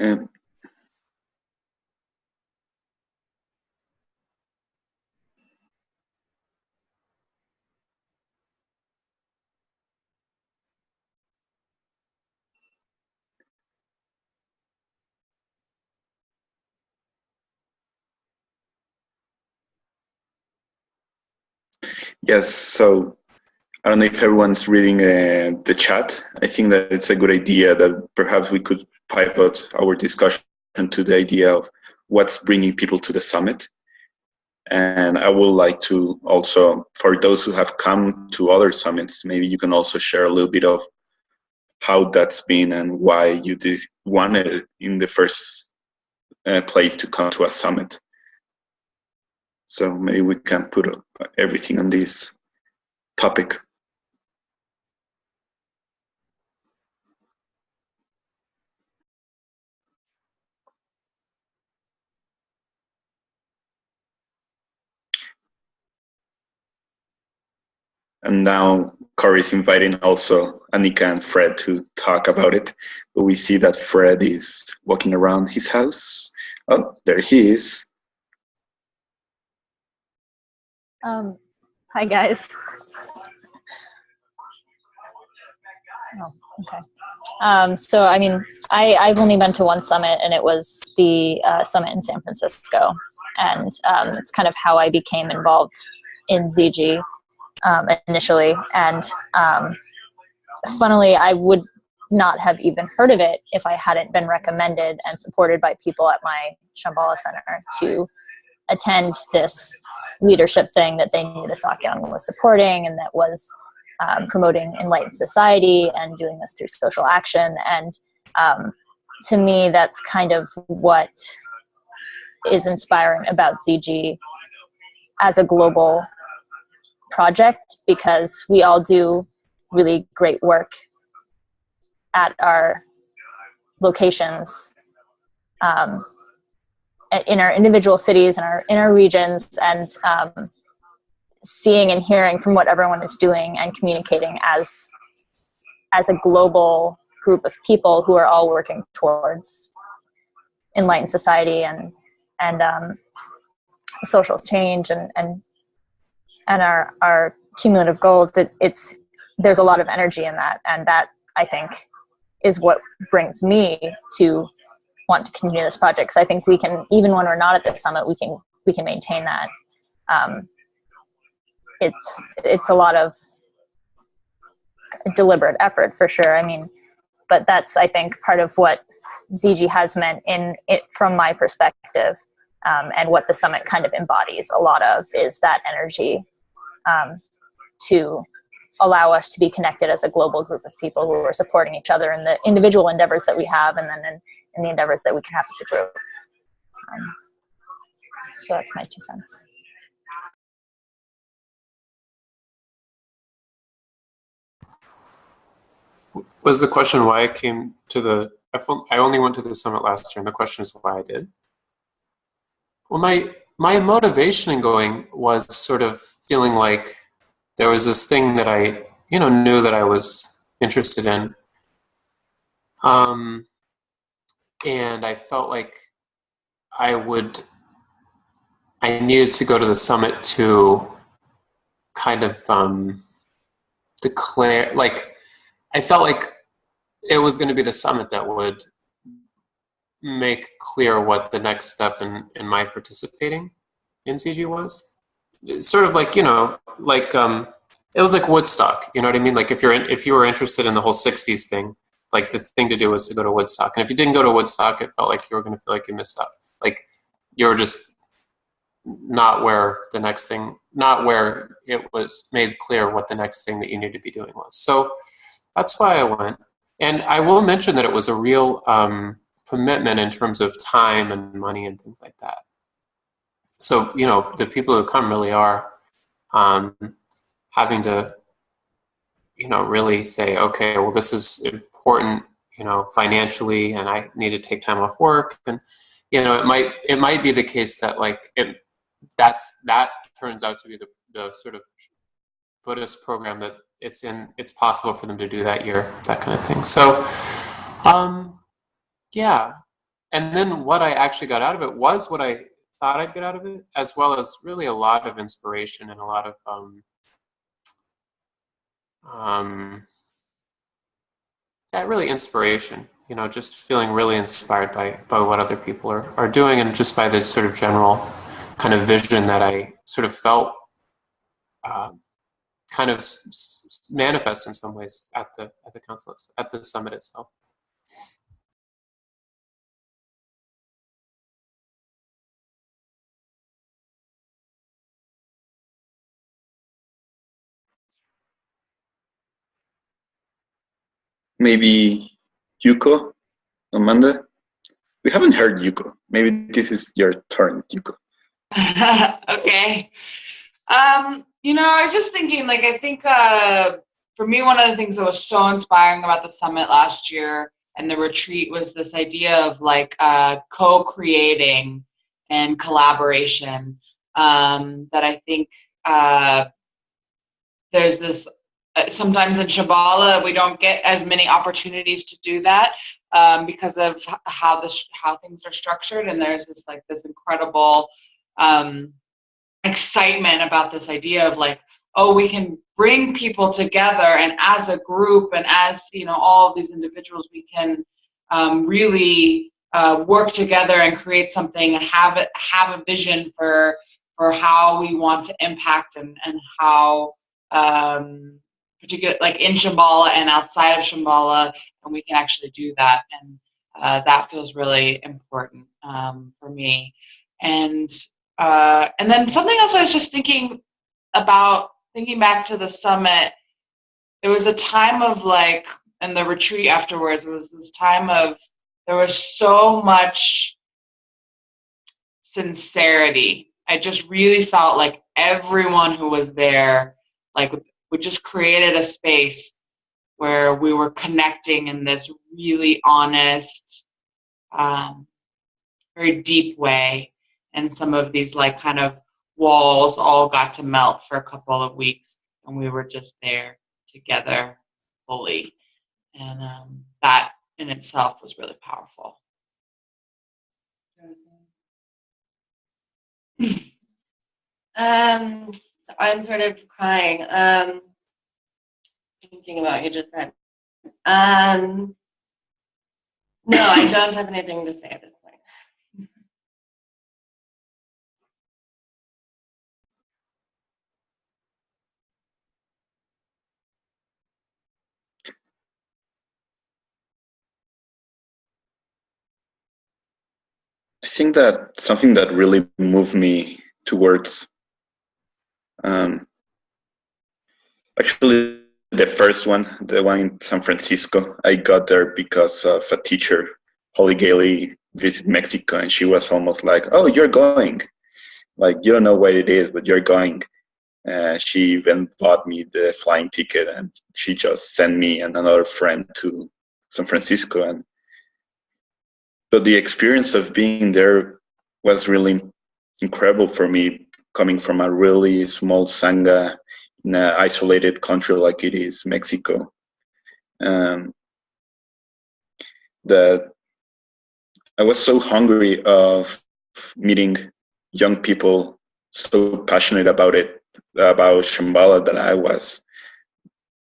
Um, yes, so I don't know if everyone's reading the chat. I think that it's a good idea that perhaps we could pivot our discussion to the idea of what's bringing people to the summit. And I would like to also, for those who have come to other summits, maybe you can also share a little bit of how that's been and why you wanted in the first place to come to a summit. So maybe we can put everything on this topic. And now Corey's inviting also Annika and Fred to talk about it. But we see that Fred is walking around his house. Oh, there he is. Hi guys. Oh, okay. So I mean, I've only been to one summit, and it was the summit in San Francisco, and it's kind of how I became involved in ZG initially. And funnily, I would not have even heard of it if I hadn't been recommended and supported by people at my Shambhala Center to attend this leadership thing that they knew the Sakyong was supporting, and that was promoting enlightened society and doing this through social action. And to me, that's kind of what is inspiring about ZG as a global project, because we all do really great work at our locations, in our individual cities and in our regions, and seeing and hearing from what everyone is doing and communicating as a global group of people who are all working towards enlightened society and social change and our cumulative goals. There's a lot of energy in that, and that, I think, is what brings me to want to continue this project. Because I think we can, even when we're not at the summit, we can maintain that. It's a lot of deliberate effort, for sure. I mean, but that's, I think, part of what ZG has meant in it from my perspective, and what the summit kind of embodies a lot of is that energy to allow us to be connected as a global group of people who are supporting each other in the individual endeavors that we have, and then in the endeavors that we can have as a group. So that's my 2 cents. Was the question why I came to the? I only went to the summit last year, and the question is why I did. Well, my motivation in going was sort of feeling like there was this thing that I knew that I was interested in, and I felt like I needed to go to the summit to kind of declare, like, I felt like it was going to be the summit that would make clear what the next step in my participating in CG was. It's sort of like, like it was like Woodstock, you know what I mean? Like if you were interested in the whole 60s thing, like the thing to do was to go to Woodstock. And if you didn't go to Woodstock, it felt like you were going to feel like you missed out. Like you were just not where it was made clear what the next thing that you needed to be doing was. So that's why I went. And I will mention that it was a real commitment in terms of time and money and things like that. So, the people who come really are having to, really say, okay, well, this is important, financially, and I need to take time off work. And, it might be the case that like that turns out to be the sort of Buddhist program that it's possible for them to do that year, that kind of thing. So, yeah. And then what I actually got out of it was what I thought I'd get out of it, as well as really a lot of inspiration and a lot of really inspiration, just feeling really inspired by what other people are doing, and just by this sort of general kind of vision that I sort of felt kind of manifest in some ways at the council, at the summit itself. Maybe Yuko, Amanda? We haven't heard Yuko. Maybe this is your turn, Yuko. Okay. I was just thinking, like, I think for me, one of the things that was so inspiring about the summit last year and the retreat was this idea of like co-creating and collaboration. That I think there's this, sometimes in Shambhala, we don't get as many opportunities to do that because of how things are structured. And there's this incredible excitement about this idea of like, oh, we can bring people together, and as a group and as all of these individuals, we can really work together and create something and have a vision for how we want to impact and how particularly like in Shambhala and outside of Shambhala, and we can actually do that, and that feels really important for me. And then something else I was just thinking back to the summit, it was a time of like, and the retreat afterwards, it was this time of, there was so much sincerity. I just really felt like everyone who was there, like, we just created a space where we were connecting in this really honest, very deep way. And some of these like kind of walls all got to melt for a couple of weeks, and we were just there together fully. And that in itself was really powerful. I'm sort of crying. Thinking about what you just said. No, I don't have anything to say at this point. I think that something that really moved me towards actually the first one, the one in San Francisco, I got there because of a teacher, Holly Gailey, visited Mexico, and she was almost like, oh, you're going. Like, you don't know what it is, but you're going. She even bought me the flying ticket, and she just sent me and another friend to San Francisco. But the experience of being there was really incredible for me, coming from a really small sangha in an isolated country like it is Mexico. That I was so hungry of meeting young people so passionate about it, about Shambhala, that I was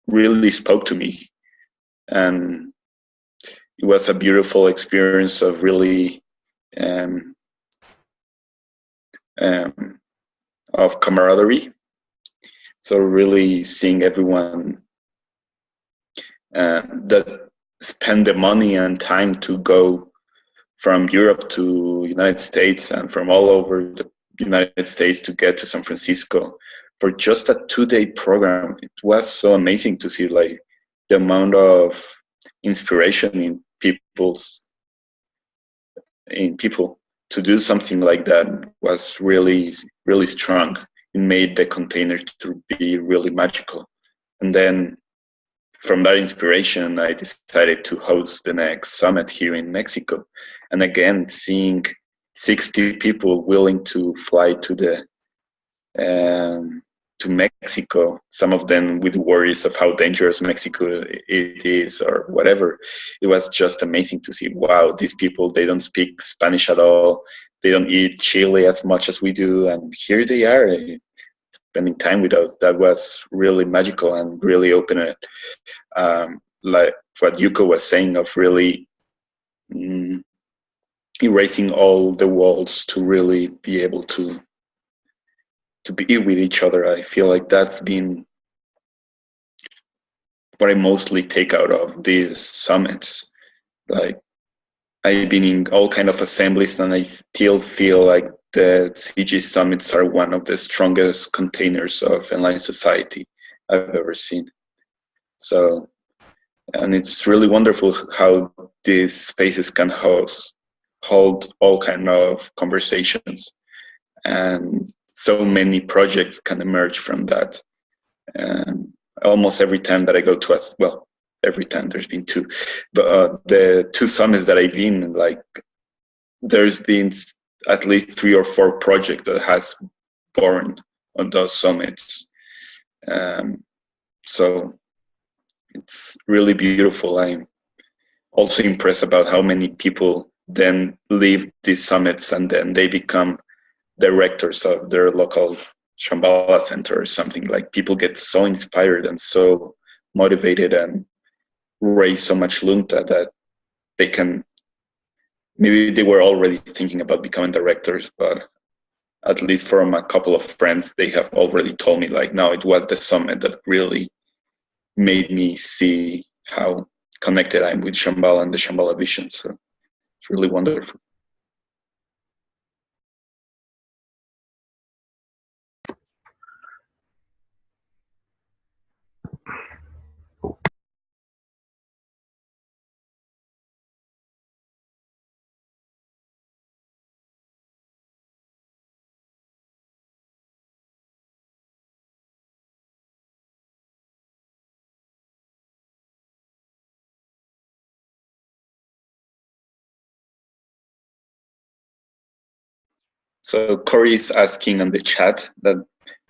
really spoke to me. And it was a beautiful experience of really of camaraderie. So really seeing everyone that spend the money and time to go from Europe to United States and from all over the United States to get to San Francisco for just a 2-day program. It was so amazing to see like the amount of inspiration in people to do something like that was really, really strong. It made the container to be really magical. And then from that inspiration, I decided to host the next summit here in Mexico. And again, seeing 60 people willing to fly to Mexico, some of them with worries of how dangerous Mexico it is or whatever. It was just amazing to see, wow, these people, they don't speak Spanish at all. They don't eat chili as much as we do. And here they are spending time with us. That was really magical and really opened it. Like what Yuko was saying of really erasing all the walls to really be able to be with each other. I feel like that's been what I mostly take out of these summits. Like I've been in all kind of assemblies, and I still feel like the CG summits are one of the strongest containers of Enlightened society I've ever seen. So, and it's really wonderful how these spaces can hold all kind of conversations, and so many projects can emerge from that. Almost every time that I go to us, well, every time, there's been 2, but the 2 summits that I've been, like, there's been at least 3 or 4 projects that has born on those summits. So it's really beautiful. I'm also impressed about how many people then leave these summits and then they become directors of their local Shambhala center or something. Like, people get so inspired and so motivated and raise so much lunta that they can, maybe they were already thinking about becoming directors, but at least from a couple of friends, they have already told me, like, no, it was the summit that really made me see how connected I'm with Shambhala and the Shambhala vision. So it's really wonderful. So Corey is asking on the chat that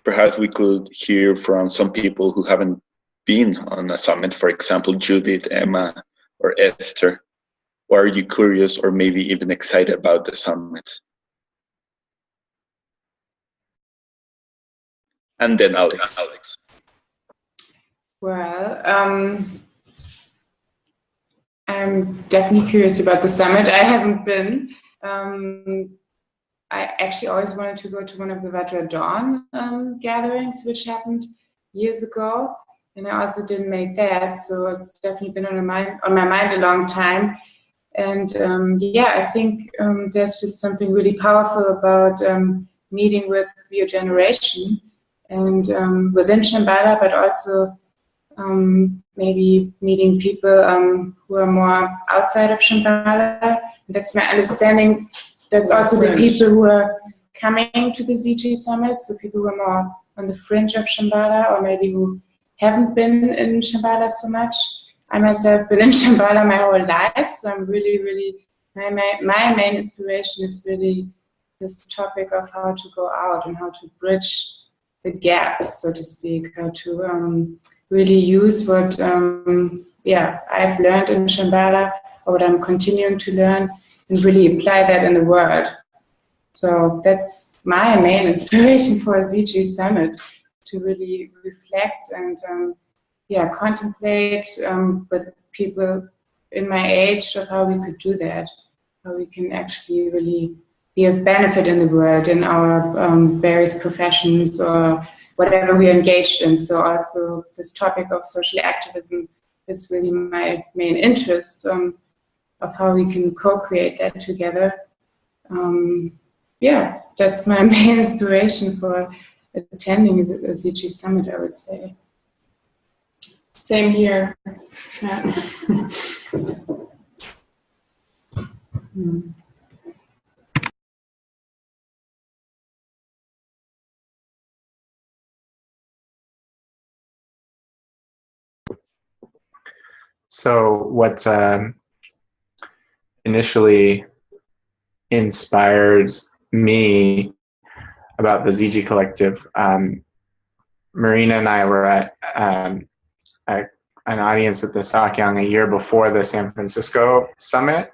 perhaps we could hear from some people who haven't been on a summit, for example, Judith, Emma, or Esther. Or are you curious or maybe even excited about the summit? And then Alex. Well, I'm definitely curious about the summit. I haven't been. I actually always wanted to go to one of the Vajra Dawn gatherings, which happened years ago, and I also didn't make that. So it's definitely been on my mind a long time. And yeah, I think there's just something really powerful about meeting with your generation and within Shambhala, but also maybe meeting people who are more outside of Shambhala. That's my understanding. That's also the people who are coming to the ZG Summit, so people who are more on the fringe of Shambhala, or maybe who haven't been in Shambhala so much. I myself been in Shambhala my whole life, so I'm really, my main inspiration is really this topic of how to go out and how to bridge the gap, so to speak, how to really use what I've learned in Shambhala, or what I'm continuing to learn, and really apply that in the world. So that's my main inspiration for a ZG Summit, to really reflect and contemplate with people in my age of how we could do that, how we can actually really be of benefit in the world, in our various professions or whatever we are engaged in. So also this topic of social activism is really my main interest, of how we can co-create that together. That's my main inspiration for attending a ZG Summit, I would say. Same here. Yeah. So what initially inspired me about the ZG Collective, Marina and I were at an audience with the Sakyong a year before the San Francisco Summit,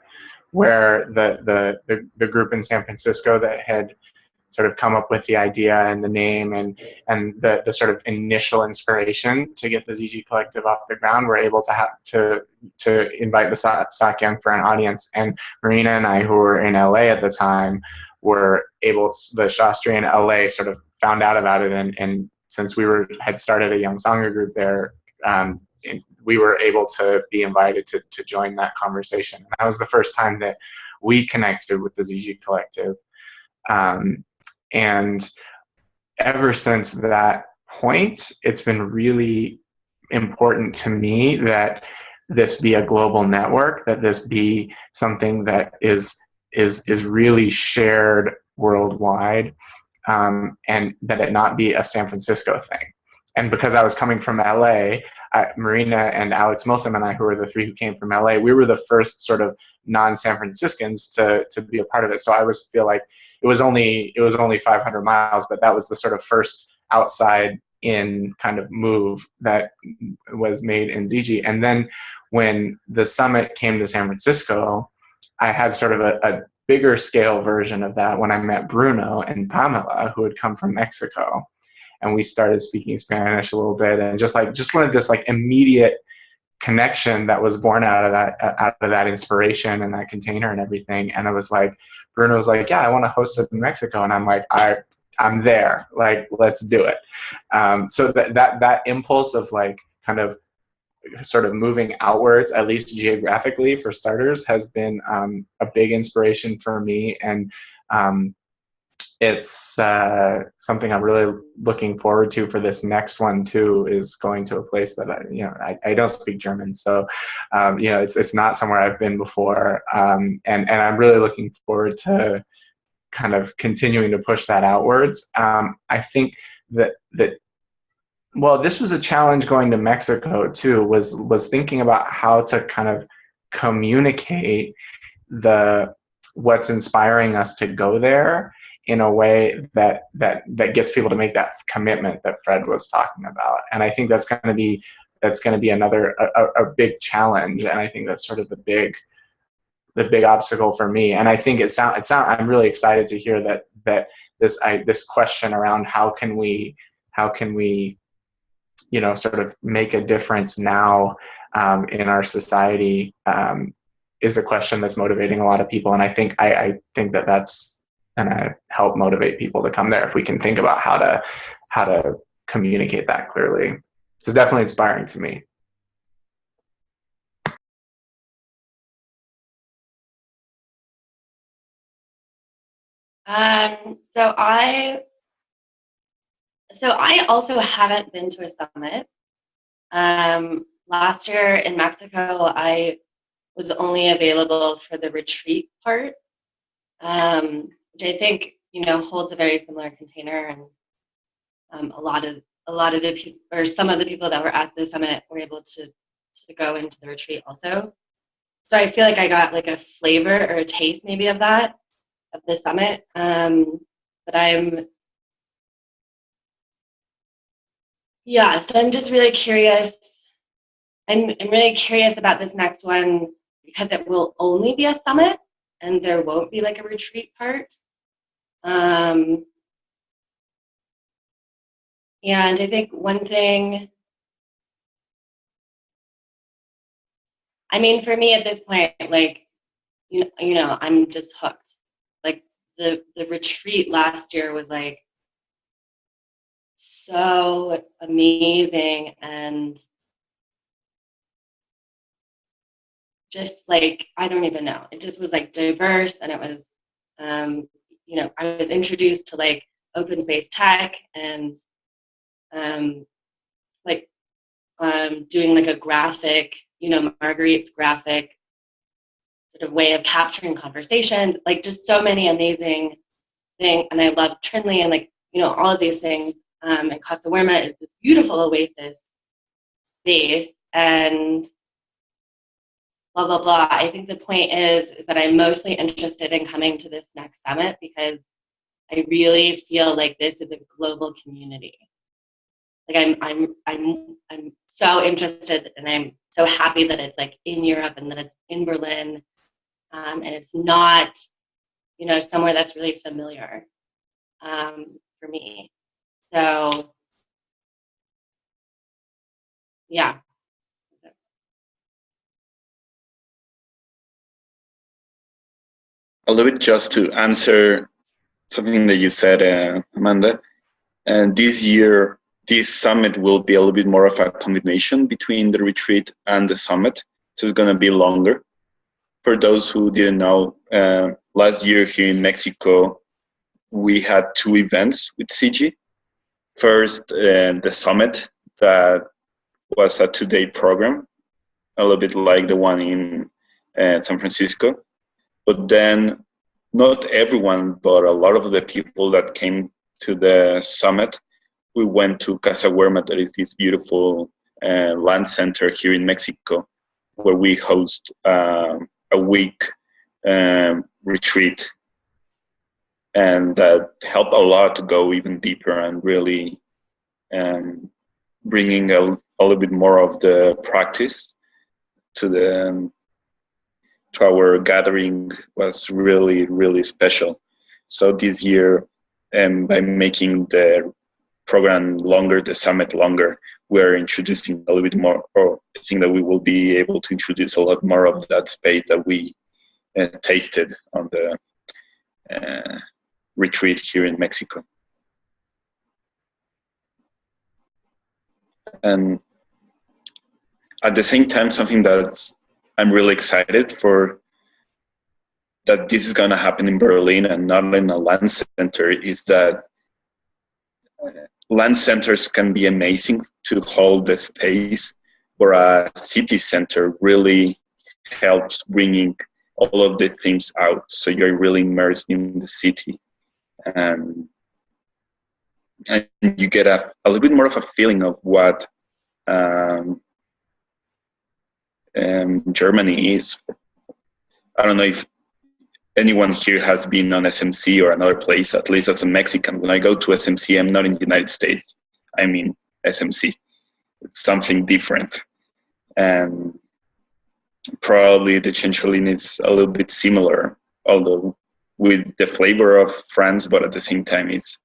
where the group in San Francisco that had sort of come up with the idea and the name and the sort of initial inspiration to get the ZG Collective off the ground were able to invite the Sakyong for an audience. And Marina and I, who were in LA at the time, were able to, the Shastri in LA sort of found out about it, and since we had started a Young Sangha group there, we were able to be invited to join that conversation. And that was the first time that we connected with the ZG Collective. And ever since that point, it's been really important to me that this be a global network, that this be something that is really shared worldwide, and that it not be a San Francisco thing. And because I was coming from LA, Marina and Alex Milsom and I, who were the three who came from LA, we were the first sort of non-San Franciscans to be a part of it. So I always feel like it was only 500 miles, but that was the sort of first outside in kind of move that was made in ZG. And then when the summit came to San Francisco, I had sort of a bigger scale version of that when I met Bruno and Pamela, who had come from Mexico. And we started speaking Spanish a little bit, and just wanted this like immediate connection that was born out of that inspiration and that container and everything. And it was like, Bruno was like, yeah, I want to host it in Mexico. And I'm like, I'm there, like, let's do it. So that impulse of like kind of sort of moving outwards, at least geographically for starters, has been a big inspiration for me. And it's something I'm really looking forward to for this next one too, is going to a place that I don't speak German. So, it's not somewhere I've been before. And I'm really looking forward to kind of continuing to push that outwards. I think that this was a challenge going to Mexico too, was thinking about how to kind of communicate what's inspiring us to go there in a way that gets people to make that commitment that Fred was talking about. And I think that's going to be another a big challenge. And I think that's sort of the big obstacle for me. And I think I'm really excited to hear that this question around how can we sort of make a difference now in our society is a question that's motivating a lot of people. And I think that that's gonna help motivate people to come there if we can think about how to communicate that clearly. It's definitely inspiring to me. So I also haven't been to a summit. Last year in Mexico, I was only available for the retreat part, which I think holds a very similar container, and a lot of the people, or some of the people that were at the summit, were able to go into the retreat also. So I feel like I got like a flavor or a taste maybe of that, of the summit. But so I'm just really curious. I'm really curious about this next one, because it will only be a summit and there won't be like a retreat part. And I think one thing, I mean, for me at this point, like, you know, I'm just hooked. Like the retreat last year was like so amazing, and just like, I don't even know, it just was like diverse, and it was, you know, I was introduced to like open space tech, and doing like a graphic, you know, Marguerite's graphic sort of way of capturing conversations, like just so many amazing things. And I love Trinley, and like, you know, all of these things. And Casa Huerma is this beautiful oasis space, and blah, blah, blah. I think the point is that I'm mostly interested in coming to this next summit because I really feel like this is a global community. Like I'm so interested, and I'm so happy that it's like in Europe and that it's in Berlin, and it's not, you know, somewhere that's really familiar for me. So yeah. A little bit just to answer something that you said, Amanda. And this year, this summit will be a little bit more of a combination between the retreat and the summit. So it's going to be longer. For those who didn't know, last year here in Mexico, we had 2 events with CG. First, the summit, that was a 2-day program, a little bit like the one in San Francisco. But then not everyone, but a lot of the people that came to the summit, we went to Casa Huerma, that is this beautiful land center here in Mexico, where we host a week retreat. And that helped a lot to go even deeper and really bringing a little bit more of the practice to our gathering was really, really special. So this year, by making the program longer, the summit longer, we're introducing a little bit more, or I think that we will be able to introduce a lot more of that space that we tasted on the retreat here in Mexico. And at the same time, something that I'm really excited for, that this is going to happen in Berlin and not in a land center, is that land centers can be amazing to hold the space, where a city center really helps bringing all of the things out. So you're really immersed in the city. And you get a little bit more of a feeling of what Germany is. I don't know if anyone here has been on SMC or another place. At least as a Mexican, when I go to SMC, I'm not in the United States. I'm in SMC. It's something different. And probably the Centralin is a little bit similar, although with the flavor of France, but at the same time, it's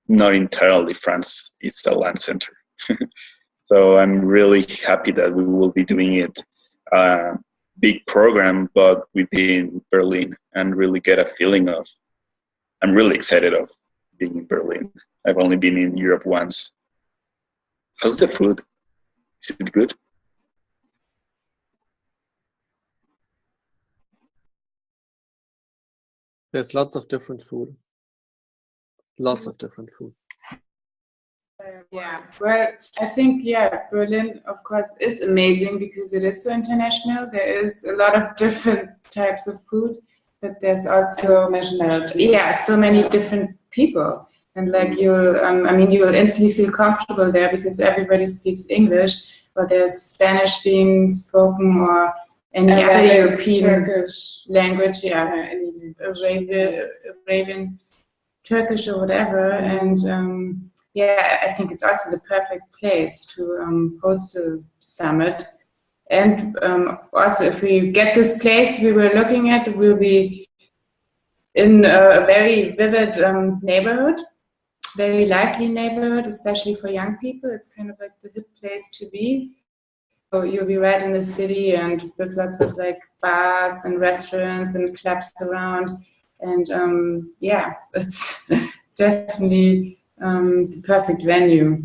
not entirely France. It's a land center. So I'm really happy that we will be doing it. Big program, but within Berlin, and really get a feeling of, I'm really excited of being in Berlin. I've only been in Europe once. How's the food? Is it good? There's lots of different food. Lots of different food. Yeah, well, I think, Berlin, of course, is amazing because it is so international. There is a lot of different types of food, but there's also nationalities. Yeah, so many different people. And like you'll instantly feel comfortable there because everybody speaks English, but there's Spanish being spoken or any other European Turkish language, Arabian, Turkish or whatever. And I think it's also the perfect place to host a summit. And also, if we get this place we were looking at, it will be in a very vivid neighborhood, very lively neighborhood, especially for young people. It's kind of like the hip place to be. So you'll be right in the city and with lots of like bars and restaurants and clubs around. And it's definitely the perfect venue.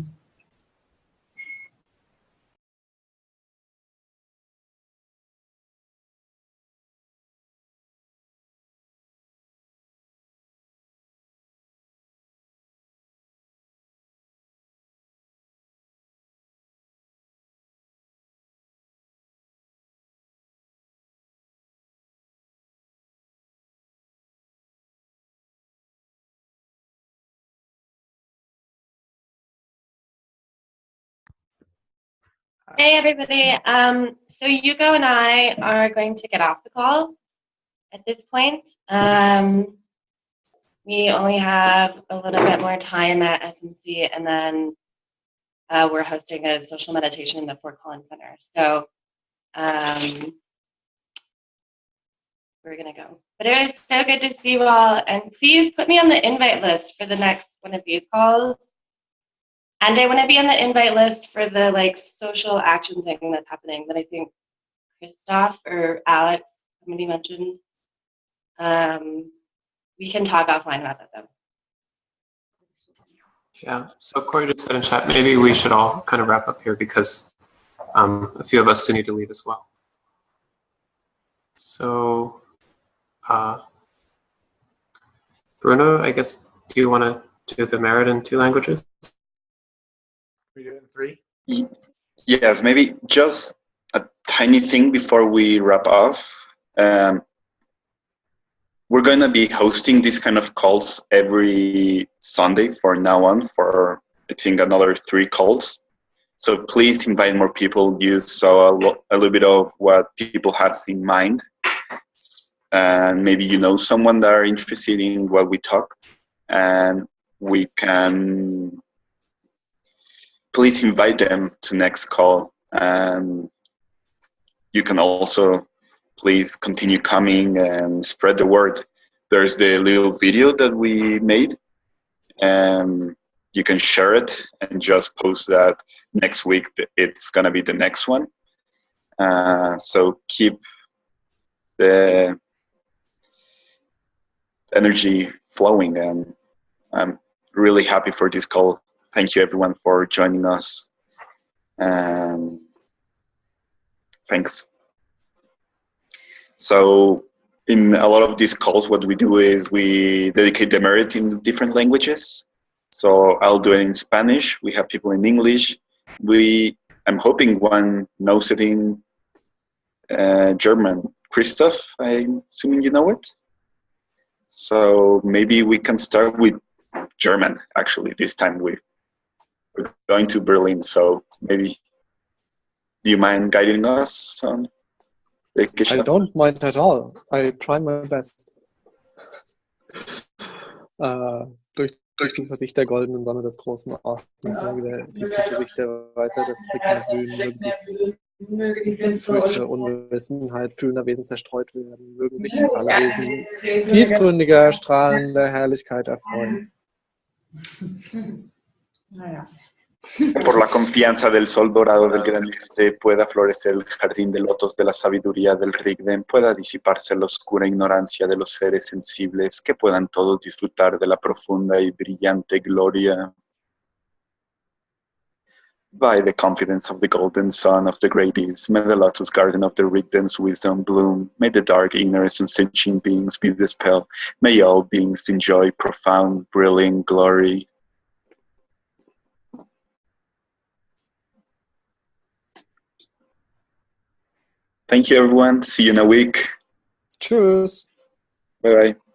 Hey everybody, so Hugo and I are going to get off the call at this point. We only have a little bit more time at SMC, and then we're hosting a social meditation in the Fort Collins Center. So we're gonna go. But it was so good to see you all, and please put me on the invite list for the next one of these calls. And I want to be on the invite list for the like social action thing that's happening that I think Christoph or Alex, somebody mentioned. We can talk offline about that though. Yeah, so Corey just said in chat, maybe we should all kind of wrap up here because a few of us do need to leave as well. So, Bruno, I guess, do you want to do the merit in 2 languages? We do it in 3? Yes, maybe just a tiny thing before we wrap up. We're going to be hosting these kind of calls every Sunday for now on for, I think, another 3 calls. So please invite more people. You saw a little bit of what people have in mind. And maybe you know someone that are interested in what we talk. And we can... please invite them to next call. And you can also please continue coming and spread the word. There's the little video that we made, and you can share it and just post that next week. It's gonna be the next one. So keep the energy flowing, and I'm really happy for this call. Thank you everyone for joining us, and thanks. So in a lot of these calls, what we do is we dedicate the merit in different languages. So I'll do it in Spanish. We have people in English. I'm hoping one knows it in German. Christoph, I'm assuming you know it. So maybe we can start with German, actually, this time. We're going to Berlin, so maybe, do you mind guiding us on? I don't mind at all. I try my best. Durch die Zuversicht der goldenen Sonne des großen Ostens, die Zuversicht der Weisheit des Blühen, möge die Früchte Unwissenheit fühlender Wesen zerstreut werden, mögen sich alle Wesen tiefgründiger, strahlender Herrlichkeit erfreuen. Por la confianza del sol dorado del gran este pueda florecer el jardín de lotos de la sabiduría del Rigden, pueda disiparse la oscura ignorancia de los seres sensibles, que puedan todos disfrutar de la profunda y brillante gloria. By the confidence of the golden sun of the great east, may the lotus garden of the Rigden's wisdom bloom, may the dark ignorance and sentient beings be dispelled, may all beings enjoy profound, brilliant glory. Thank you, everyone. See you in a week. Tschüss. Bye-bye.